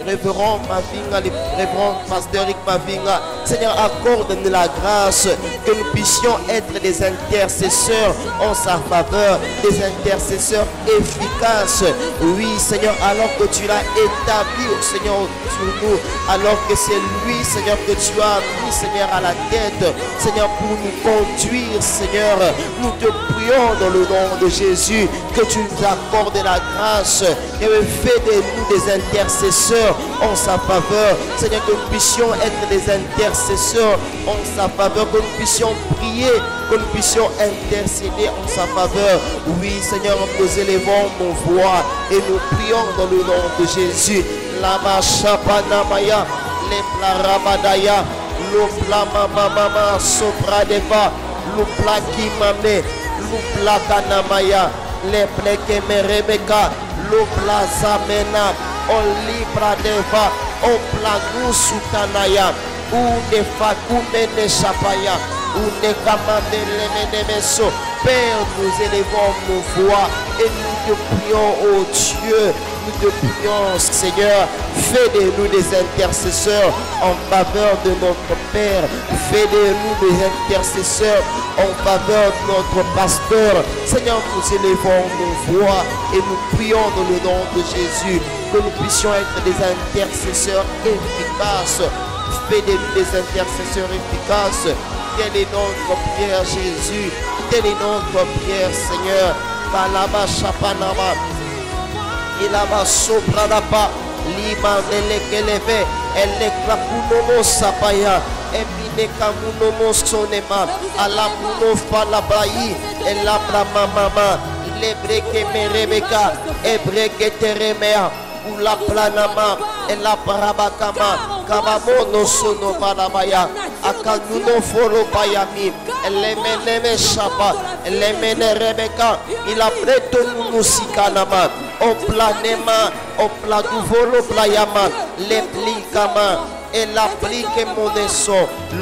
révérend Mavinga, les révérends pasteur Rick Mavinga. Seigneur, accorde-nous la grâce que nous puissions être des intercesseurs en sa faveur, des intercesseurs efficaces. Oui, Seigneur, alors que tu l'as établi, Seigneur, sur nous, alors que c'est lui, Seigneur, que tu as mis, Seigneur, à la tête, Seigneur, pour nous conduire, Seigneur, nous te prions dans le nom de Jésus que tu nous accordes la grâce et fais de nous des intercesseurs en sa faveur. Seigneur, que nous puissions être des intercesseurs en sa faveur, que nous puissions prier, que nous puissions intercéder en sa faveur. Oui, Seigneur, nous élevons nos voix et nous prions dans le nom de Jésus. Lama Shapanamaya, Leplarabadaya, Loplamamama Sopradeva, Loplakimame, Loplakanamaya, Leplekemerebeka, Loplazamena, on libra deva, on plagu sutanaya, ou ne fakumene chapaya, ou ne kamande meso. Père, nous élevons nos voix et nous te prions, oh Dieu, nous te prions, Seigneur, fais de nous des intercesseurs en faveur de notre Père, fais de nous des intercesseurs en faveur de notre pasteur. Seigneur, nous élevons nos voix et nous prions dans le nom de Jésus, que nous puissions être des intercesseurs efficaces. Fais de nous des intercesseurs efficaces. Quelle est notre prière, Jésus? Quelle est notre prière, Seigneur? Kalaba Shapanama, Ilaba Sopranapa, Lima Nelekeleve, Eleklakunomo Sapaya, Eminekamunomo Sonema, Alamuno Falabayi, Elabramamama, Lebreke Merebeka, Ebreke Teremea, Ula Planama, Elabrabakama, Kamamono Sono Balabaya, Akanuno Folo Bayami, Elemene Shapa, Elemene Rebeka, il a prêté nous Sikanama, au planema, au plaguvolo playama, leplikama, et la brique monesso,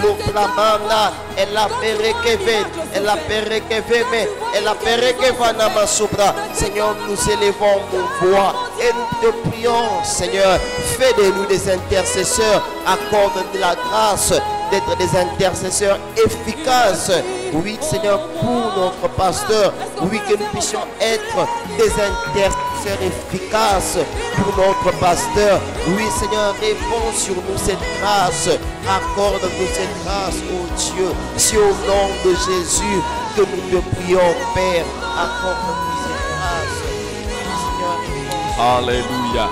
l'oplamana, et la perekeve, et la perekeveme, et la perekevana sobra. Seigneur, nous élevons nos voix et nous te prions, Seigneur, fais de nous des intercesseurs, accorde-nous la grâce d'être des intercesseurs efficaces. Oui, Seigneur, pour notre pasteur, oui, que nous puissions être des intercesseurs efficaces pour notre pasteur. Oui, Seigneur, réponds sur nous cette grâce, accorde-nous cette grâce, oh Dieu. C'est au nom de Jésus que nous te prions, Père, accorde-nous cette grâce. Seigneur, Alléluia.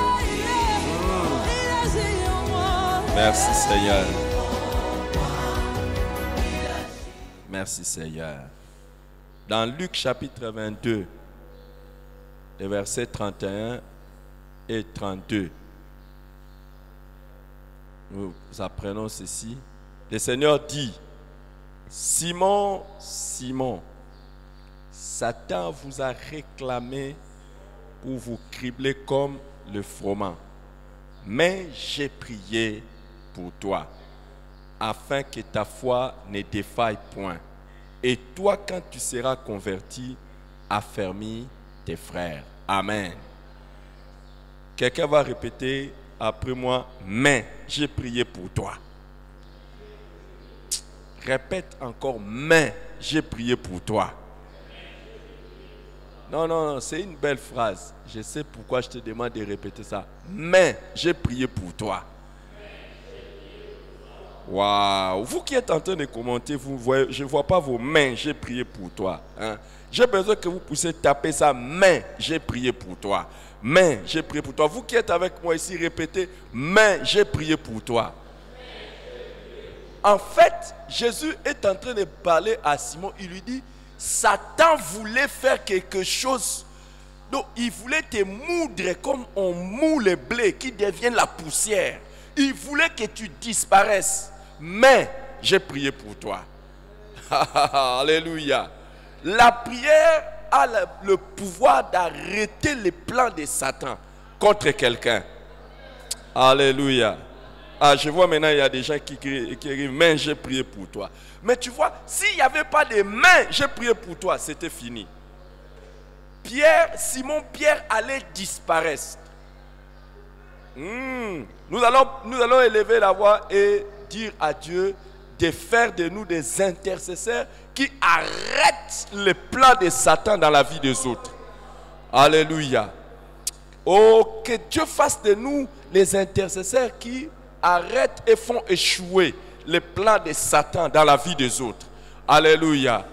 Merci, Seigneur. Merci Seigneur. Dans Luc chapitre 22, les versets 31 et 32, nous apprenons ceci. Le Seigneur dit: Simon, Simon, Satan vous a réclamé pour vous cribler comme le froment. Mais j'ai prié pour toi, afin que ta foi ne défaille point. Et toi, quand tu seras converti, affermis tes frères. Amen. Quelqu'un va répéter après moi: mais j'ai prié pour toi. Répète encore: mais j'ai prié pour toi. Non, non, non, c'est une belle phrase. Je sais pourquoi je te demande de répéter ça. Mais j'ai prié pour toi. Waouh! Vous qui êtes en train de commenter, vous voyez, je ne vois pas vos mains, j'ai prié pour toi. Hein? J'ai besoin que vous puissiez taper ça, mais j'ai prié pour toi. Mais j'ai prié pour toi. Vous qui êtes avec moi ici, répétez: mais j'ai prié pour toi. En fait, Jésus est en train de parler à Simon. Il lui dit: Satan voulait faire quelque chose. Donc, il voulait te moudre comme on moule le blé qui devient la poussière. Il voulait que tu disparaisses. Mais j'ai prié pour toi. Alléluia. La prière a le pouvoir d'arrêter les plans de Satan contre quelqu'un. Alléluia. Ah, je vois maintenant, il y a des gens qui crient: mais j'ai prié pour toi. Mais tu vois, s'il n'y avait pas de main, j'ai prié pour toi, c'était fini. Simon Pierre allait disparaître. Nous allons élever la voix et dire à Dieu de faire de nous des intercesseurs qui arrêtent les plans de Satan dans la vie des autres. Alléluia. Oh, que Dieu fasse de nous les intercesseurs qui arrêtent et font échouer les plans de Satan dans la vie des autres. Alléluia.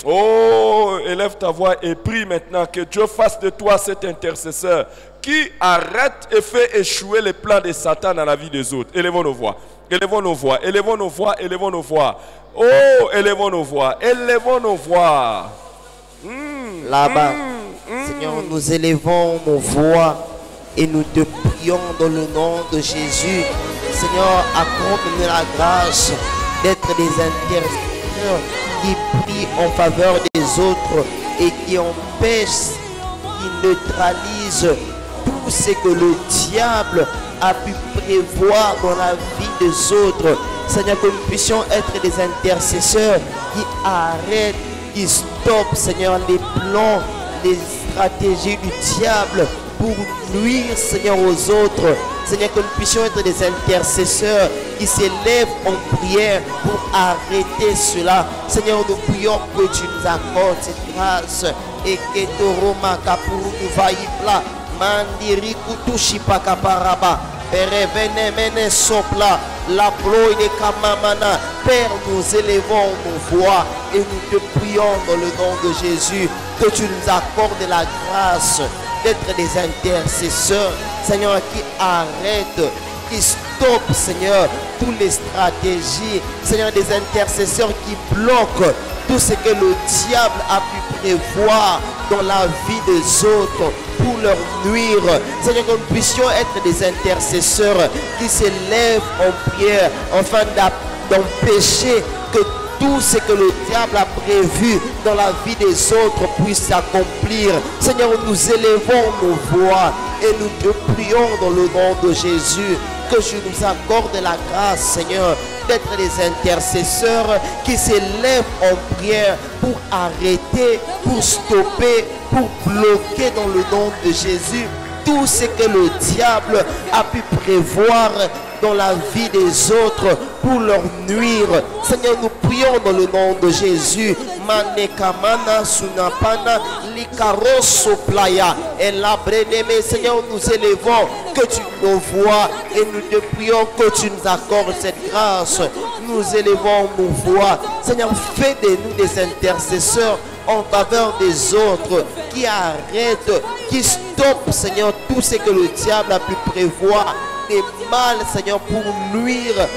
Oh, élève ta voix et prie maintenant que Dieu fasse de toi cet intercesseur qui arrête et fait échouer les plans de Satan dans la vie des autres. Élevons nos voix, élevons nos voix, élevons nos voix, élevons nos voix. Oh, élevons nos voix, élevons nos voix. Là-bas, Seigneur, nous élevons nos voix et nous te prions dans le nom de Jésus. Seigneur, accorde-nous la grâce d'être des intercesseurs qui prient en faveur des autres et qui empêchent, qui neutralisent tout ce que le diable a pu prévoir dans la vie des autres. Seigneur, que nous puissions être des intercesseurs qui arrêtent, qui stoppent, Seigneur, les plans, les stratégies du diable pour nuire, Seigneur, aux autres. Seigneur, que nous puissions être des intercesseurs qui s'élèvent en prière pour arrêter cela. Seigneur, nous prions que tu nous accordes cette grâce et que te roma kapuru nous vaïpla mandiri kutushi pakaparaba perevene mene sopla la ploie de kamamana. Père, nous élevons nos voix et nous te prions dans le nom de Jésus que tu nous accordes la grâce d'être des intercesseurs, Seigneur, qui arrêtent, qui stoppent, Seigneur, toutes les stratégies, Seigneur, des intercesseurs qui bloquent tout ce que le diable a pu prévoir dans la vie des autres pour leur nuire. Seigneur, que nous puissions être des intercesseurs qui s'élèvent en prière afin d'empêcher que tout ce que le diable a prévu dans la vie des autres puisse s'accomplir. Seigneur, nous élevons nos voix et nous te prions dans le nom de Jésus. que tu nous accordes la grâce, Seigneur, d'être des intercesseurs qui s'élèvent en prière pour arrêter, pour stopper, pour bloquer dans le nom de Jésus tout ce que le diable a pu prévoir dans la vie des autres pour leur nuire. Seigneur, nous prions dans le nom de Jésus. Manekamana sunapana likaroso playa et la bredeme. Seigneur, nous élevons, que tu nous vois et nous te prions que tu nous accordes cette grâce. Nous élevons nos voix. Seigneur, fais de nous des intercesseurs en faveur des autres, qui arrêtent, qui stoppent, Seigneur, tout ce que le diable a pu prévoir des mal, Seigneur, pour nuire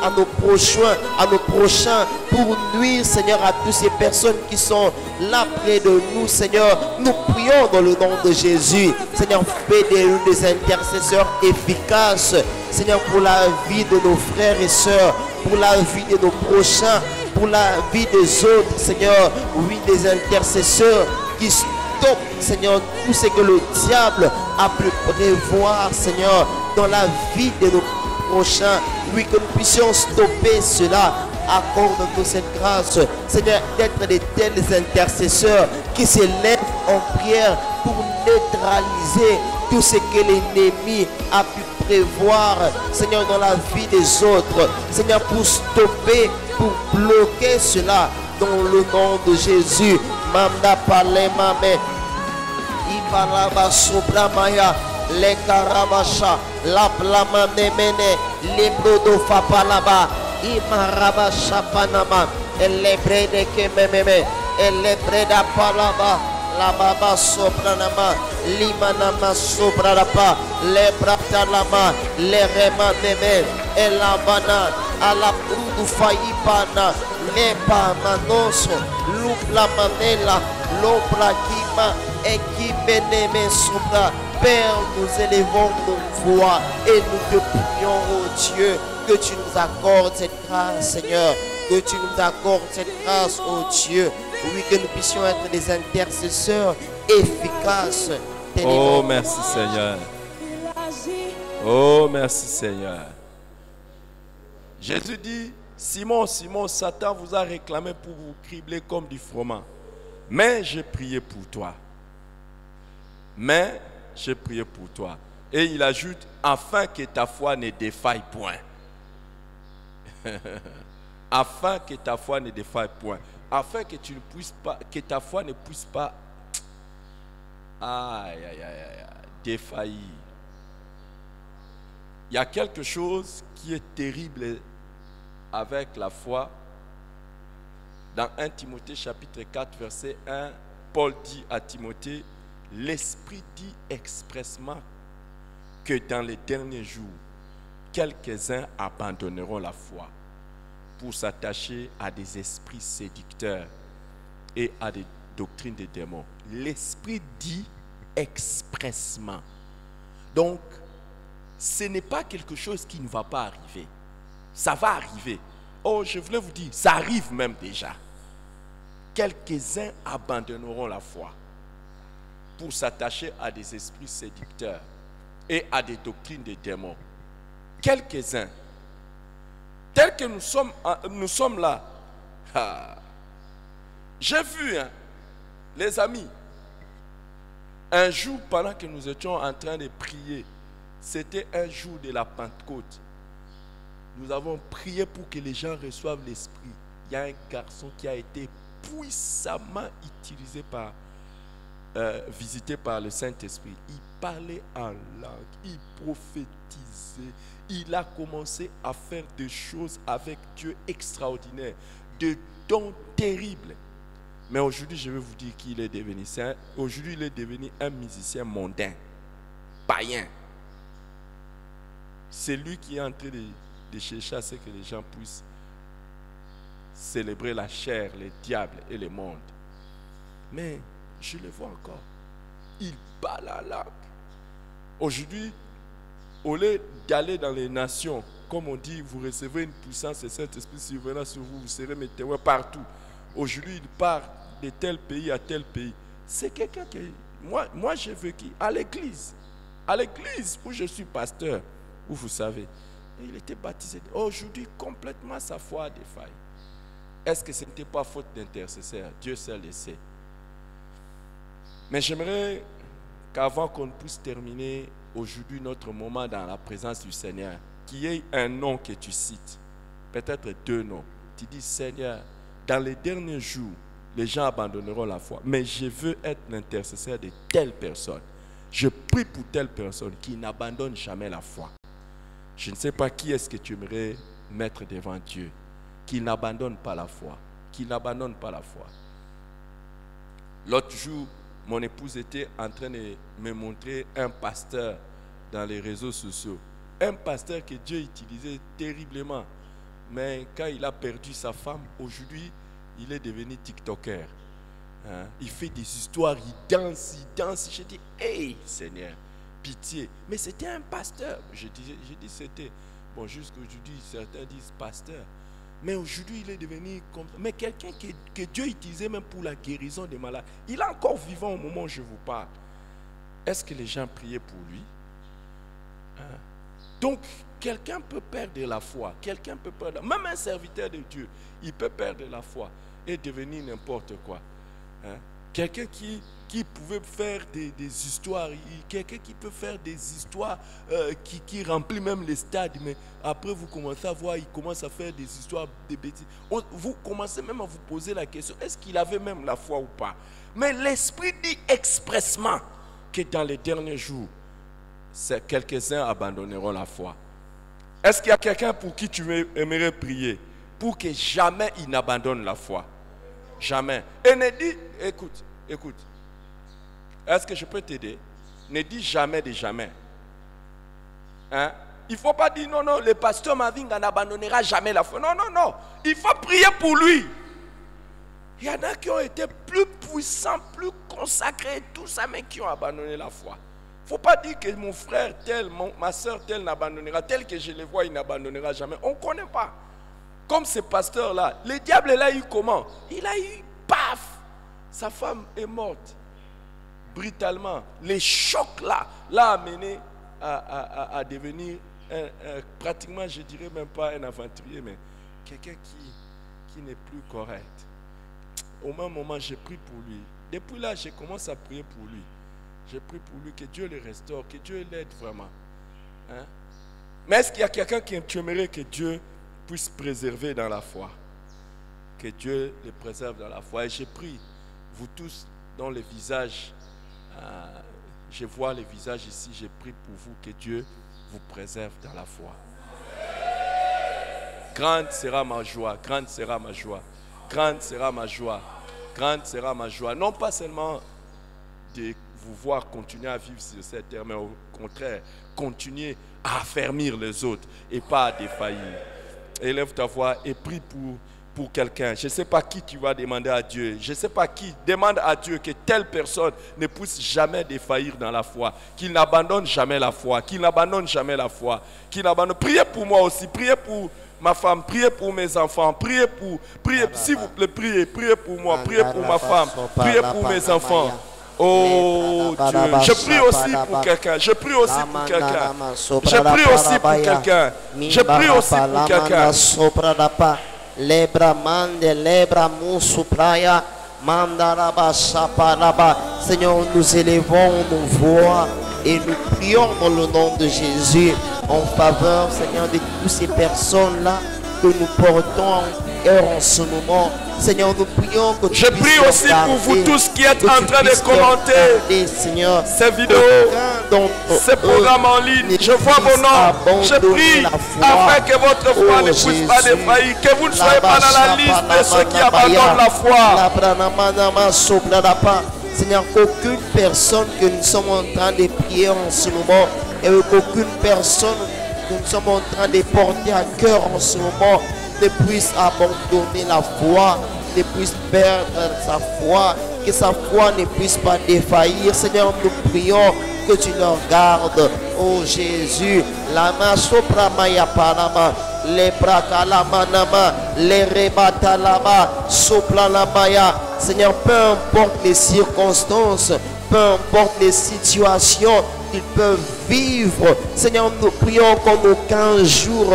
à nos prochains, pour nuire, Seigneur, à toutes ces personnes qui sont là près de nous, Seigneur. Nous prions dans le nom de Jésus. Seigneur, fais de nous des intercesseurs efficaces, Seigneur, pour la vie de nos frères et sœurs, pour la vie de nos prochains, pour la vie des autres, Seigneur. Oui, des intercesseurs qui stoppent, Seigneur, tout ce que le diable a pu prévoir, Seigneur, dans la vie de nos prochains. Oui, que nous puissions stopper cela. Accorde-nous cette grâce, Seigneur, d'être de tels intercesseurs qui s'élèvent en prière pour neutraliser tout ce que l'ennemi a pu prévoir, Seigneur, dans la vie des autres. Seigneur, pour stopper, pour bloquer cela dans le nom de Jésus. Manda parle mame. Ibalaba sobramaya. Le karabasha. La plama nemene. Libro do fapalaba. Imarabasha panama. Elle brede ke mememe. Elle breda palaba. La baba sopranama. Limanama sopranapa. Le bratalama. Le remaneme. Et la banane. A la prudu faipana. Nepa manoso. Lupla manela. Lopra kima. Et qui beneme sopra. Père, nous élevons nos voix et nous te prions, oh Dieu, que tu nous accordes cette grâce, Seigneur. Que tu nous accordes cette grâce, oh Dieu. Oui, que nous puissions être des intercesseurs efficaces. Oh, merci Seigneur. Oh, merci Seigneur. Jésus dit, Simon, Simon, Satan vous a réclamé pour vous cribler comme du froment. Mais j'ai prié pour toi. Mais j'ai prié pour toi. Et il ajoute, afin que ta foi ne défaille point. Afin que ta foi ne défaille point. Afin que tu ne puisses pas, que ta foi ne puisse pas défaillir. Il y a quelque chose qui est terrible avec la foi. Dans 1 Timothée chapitre 4 verset 1, Paul dit à Timothée, l'Esprit dit expressement que dans les derniers jours, quelques-uns abandonneront la foi pour s'attacher à des esprits séducteurs et à des doctrines des démons. L'Esprit dit expressement. Donc, ce n'est pas quelque chose qui ne va pas arriver. Ça va arriver. Oh, je voulais vous dire, ça arrive même déjà. Quelques-uns abandonneront la foi pour s'attacher à des esprits séducteurs et à des doctrines des démons. Quelques-uns. Tels que nous sommes là. J'ai vu, les amis, un jour pendant que nous étions en train de prier, c'était un jour de la Pentecôte. Nous avons prié pour que les gens reçoivent l'Esprit. Il y a un garçon qui a été puissamment utilisé visité par le Saint-Esprit. Il parlait en langue, il prophétisait, il a commencé à faire des choses avec Dieu extraordinaires, de dons terribles. Mais aujourd'hui, je vais vous dire qu'il est devenu saint. Aujourd'hui, il est devenu un musicien mondain, païen. C'est lui qui est en train de chercher à ce que les gens puissent célébrer la chair, les diables et le monde. Mais je le vois encore. Il parle la langue. Aujourd'hui, au lieu d'aller dans les nations, comme on dit, vous recevez une puissance et Saint-Esprit survenant sur vous, vous serez mes témoins partout. Aujourd'hui, il part de tel pays à tel pays. C'est quelqu'un qui... Moi j'ai vécu à l'église où je suis pasteur. où vous savez, il était baptisé. Aujourd'hui, complètement sa foi a défailli. Est-ce que ce n'était pas faute d'intercesseur? Dieu seul le sait. Mais j'aimerais qu'avant qu'on puisse terminer aujourd'hui notre moment dans la présence du Seigneur, qu'il y ait un nom que tu cites, peut-être 2 noms. Tu dis, Seigneur, dans les derniers jours, les gens abandonneront la foi, mais je veux être l'intercesseur de telle personne. Je prie pour telle personne qui n'abandonne jamais la foi. Je ne sais pas qui est-ce que tu aimerais mettre devant Dieu, qui n'abandonne pas la foi, qui n'abandonne pas la foi. L'autre jour, mon épouse était en train de me montrer un pasteur dans les réseaux sociaux. Un pasteur que Dieu utilisait terriblement. Mais quand il a perdu sa femme, aujourd'hui, il est devenu TikToker. Hein? Il fait des histoires, il danse. J'ai dit, hey Seigneur, pitié. Mais c'était un pasteur. J'ai dit c'était. Bon, jusqu'aujourd'hui, certains disent pasteur. Mais aujourd'hui, il est devenu comme... Mais quelqu'un que Dieu utilisait même pour la guérison des malades. Il est encore vivant au moment où je vous parle. Est-ce que les gens priaient pour lui? Hein? Donc, quelqu'un peut perdre la foi. Quelqu'un peut perdre... Même un serviteur de Dieu, il peut perdre la foi et devenir n'importe quoi. Hein? Quelqu'un qui pouvait faire des histoires, quelqu'un qui peut faire des histoires qui remplit même les stades, mais après vous commencez à voir, il commence à faire des histoires, des bêtises. Vous commencez même à vous poser la question, est-ce qu'il avait même la foi ou pas? Mais l'Esprit dit expressement que dans les derniers jours, quelques-uns abandonneront la foi. Est-ce qu'il y a quelqu'un pour qui tu aimerais prier pour que jamais il n'abandonne la foi? Jamais. Et ne dis, écoute. Est-ce que je peux t'aider? Ne dis jamais de jamais. Hein? Il ne faut pas dire non, le pasteur Mavinga n'abandonnera jamais la foi. Non. Il faut prier pour lui. Il y en a qui ont été plus puissants, plus consacrés, tout ça, mais qui ont abandonné la foi. Il ne faut pas dire que mon frère tel, ma soeur tel n'abandonnera, tel que je le vois, il n'abandonnera jamais. On ne connaît pas. Comme ce pasteur-là, le diable l'a eu comment? Il a eu, paf, sa femme est morte, brutalement. Les chocs là, l'a amené à devenir pratiquement, je dirais même pas un aventurier, mais quelqu'un qui n'est plus correct. Au même moment, j'ai prié pour lui. Depuis là, je commence à prier pour lui. J'ai prié pour lui, que Dieu le restaure, que Dieu l'aide vraiment. Hein? Mais est-ce qu'il y a quelqu'un qui tu aimerais que Dieu puisse préserver dans la foi? Que Dieu le préserve dans la foi. Et j'ai pris, vous tous, dans les visages, je vois les visages ici, j'ai pris pour vous que Dieu vous préserve dans la foi. Grande sera ma joie, grande sera ma joie, grande sera ma joie, grande sera ma joie. Non pas seulement de vous voir continuer à vivre sur cette terre, mais au contraire, continuer à affermir les autres et pas à défaillir. Élève ta voix et prie pour quelqu'un. Je ne sais pas qui tu vas demander à Dieu. Je ne sais pas qui. Demande à Dieu que telle personne ne puisse jamais défaillir dans la foi. Qu'il n'abandonne jamais la foi. Qu'il n'abandonne jamais la foi. Qu'il n'abandonne. Priez pour moi aussi. Priez pour ma femme. Priez pour mes enfants. Priez, s'il vous plaît, priez pour moi. Priez pour ma femme. Priez pour mes enfants. Oh Dieu, je prie aussi pour quelqu'un. Je prie aussi pour quelqu'un. Je prie aussi pour quelqu'un. Je prie aussi pour quelqu'un. Lebra mande, lebra musu praya, mandaraba saparaba. Seigneur, nous élevons nos voix et nous prions dans le nom de Jésus en faveur, Seigneur, de toutes ces personnes-là que nous portons en cœur en ce moment. Seigneur, nous prions que tu je prie aussi pour vous tous qui êtes en train de commenter Seigneur, ces vidéos, ces programmes en ligne. Je vois vos noms. Je prie afin que votre foi ne puisse pas défaillir, que vous ne soyez pas dans la liste de ceux qui abandonnent la foi. Seigneur, qu'aucune personne que nous sommes en train de prier en ce moment et qu'aucune personne que nous sommes en train de porter à cœur en ce moment ne puisse abandonner la foi, ne puisse perdre sa foi, que sa foi ne puisse pas défaillir. Seigneur, nous prions que tu leur gardes. Oh Jésus, la main sopra maya panama, les prakalamanama, les rebatalama, sopla la maya. Seigneur, peu importe les circonstances, peu importe les situations, qu'ils peuvent vivre. Seigneur, nous prions qu'en aucun jour,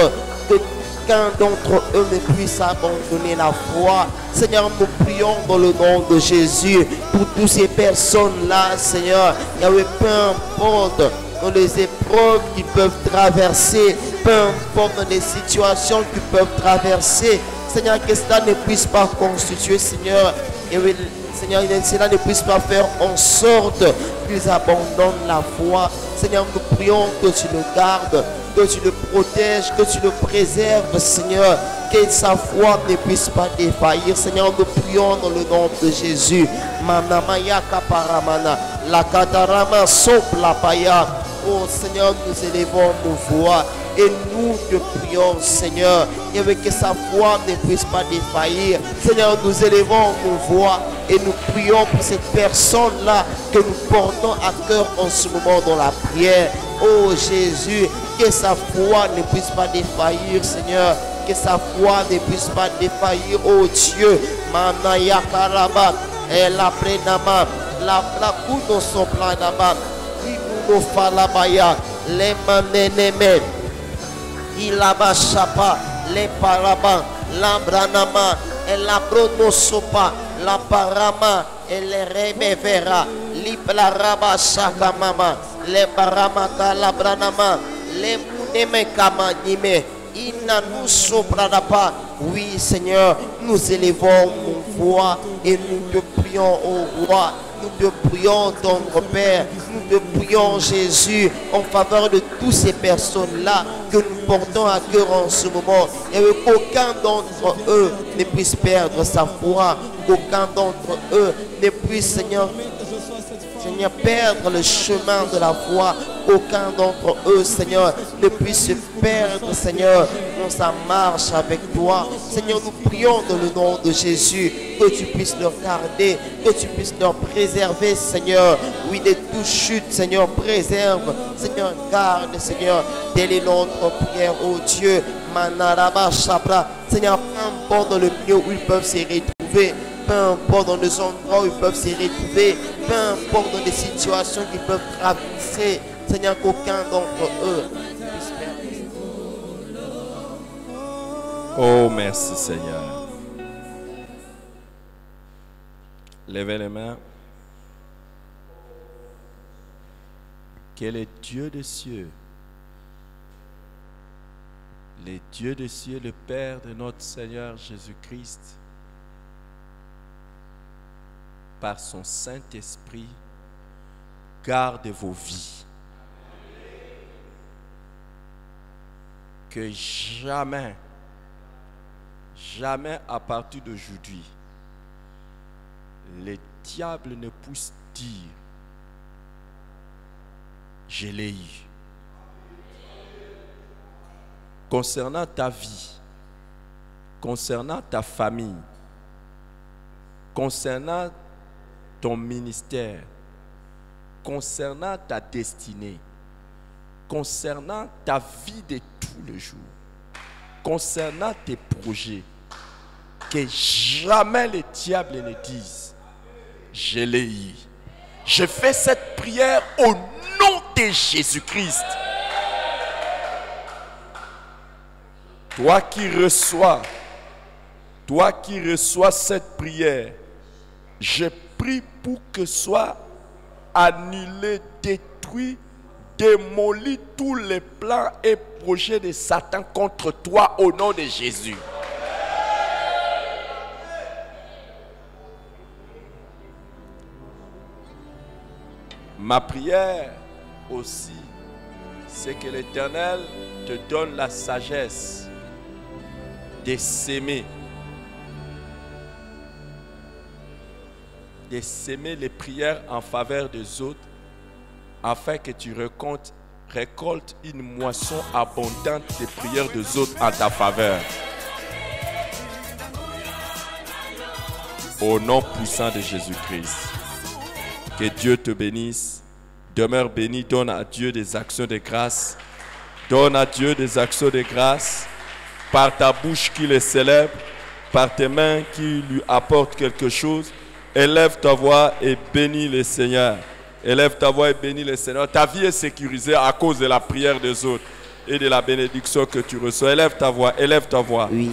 qu'aucun d'entre eux ne puisse abandonner la foi. Seigneur, nous prions dans le nom de Jésus pour toutes ces personnes-là, Seigneur. Yahweh, peu importe dans les épreuves qu'ils peuvent traverser, peu importe dans les situations qu'ils peuvent traverser, Seigneur, que cela ne puisse pas constituer, Seigneur, Seigneur, cela ne puisse pas faire en sorte qu'ils abandonnent la foi. Seigneur, nous prions que tu le gardes, que tu le protèges, que tu le préserves, Seigneur, que sa foi ne puisse pas défaillir. Seigneur, nous prions dans le nom de Jésus. Manamaya kaparamana, la katarama sopla paya. Oh Seigneur, nous élevons nos voix et nous te prions, Seigneur, et que sa foi ne puisse pas défaillir. Seigneur, nous élevons nos voix et nous prions pour cette personne-là que nous portons à cœur en ce moment dans la prière. Oh Jésus, que sa foi ne puisse pas défaillir, Seigneur. Que sa foi ne puisse pas défaillir, oh Dieu. Manaya karaba, et la prenama, la kuno soplanama, kuno falabaya, les maneneme, ilabashapa, les paraba, la branama, et la pronosopa, la parama, et les remevera, l'iblaraba shakamama, les paramaka, la branama, les munemekama nime. Oui, Seigneur, nous élevons nos voix et nous te prions, ô roi. Nous te prions, ton Père. Nous te prions, Jésus, en faveur de toutes ces personnes-là que nous portons à cœur en ce moment. Et qu'aucun d'entre eux ne puisse perdre sa foi. Qu'aucun d'entre eux ne puisse, Seigneur, perdre le chemin de la foi. Aucun d'entre eux, Seigneur, ne puisse se perdre, Seigneur, dans sa marche avec toi. Seigneur, nous prions dans le nom de Jésus que tu puisses leur garder, que tu puisses leur préserver, Seigneur. Oui, de toute chute, Seigneur, préserve, Seigneur, garde, Seigneur, telle est notre prière, oh Dieu. Manaraba Shabra, Seigneur, peu importe dans le milieu où ils peuvent se retrouver, peu importe dans les endroits où ils peuvent se retrouver, peu importe dans les situations qu'ils peuvent traverser, Seigneur, qu'aucun d'entre eux puisse perdre. Oh, merci Seigneur. Levez les mains. Quel est Dieu des cieux? Le Dieu des cieux, le Père de notre Seigneur Jésus-Christ, par son Saint-Esprit, garde vos vies. Que jamais, jamais à partir d'aujourd'hui, le diable ne puisse dire, je l'ai eu. Concernant ta vie, concernant ta famille, concernant ton ministère, concernant ta destinée, concernant ta vie de tous les jours, concernant tes projets, que jamais le diable ne dise, je l'ai eu. Je fais cette prière au nom de Jésus-Christ. Toi qui reçois cette prière, je prie pour que soit annulé, détruit, démoli tous les plans et projets de Satan contre toi au nom de Jésus. Ma prière aussi, c'est que l'Éternel te donne la sagesse de s'aimer. De s'aimer les prières en faveur des autres afin que tu récoltes une moisson abondante des prières des autres en ta faveur. Au nom puissant de Jésus-Christ, que Dieu te bénisse. Demeure béni, donne à Dieu des actions de grâce. Donne à Dieu des actions de grâce par ta bouche qui le célèbre, par tes mains qui lui apportent quelque chose. Élève ta voix et bénis le Seigneur. Élève ta voix et bénis le Seigneur. Ta vie est sécurisée à cause de la prière des autres et de la bénédiction que tu reçois. Élève ta voix, élève ta voix. Oui.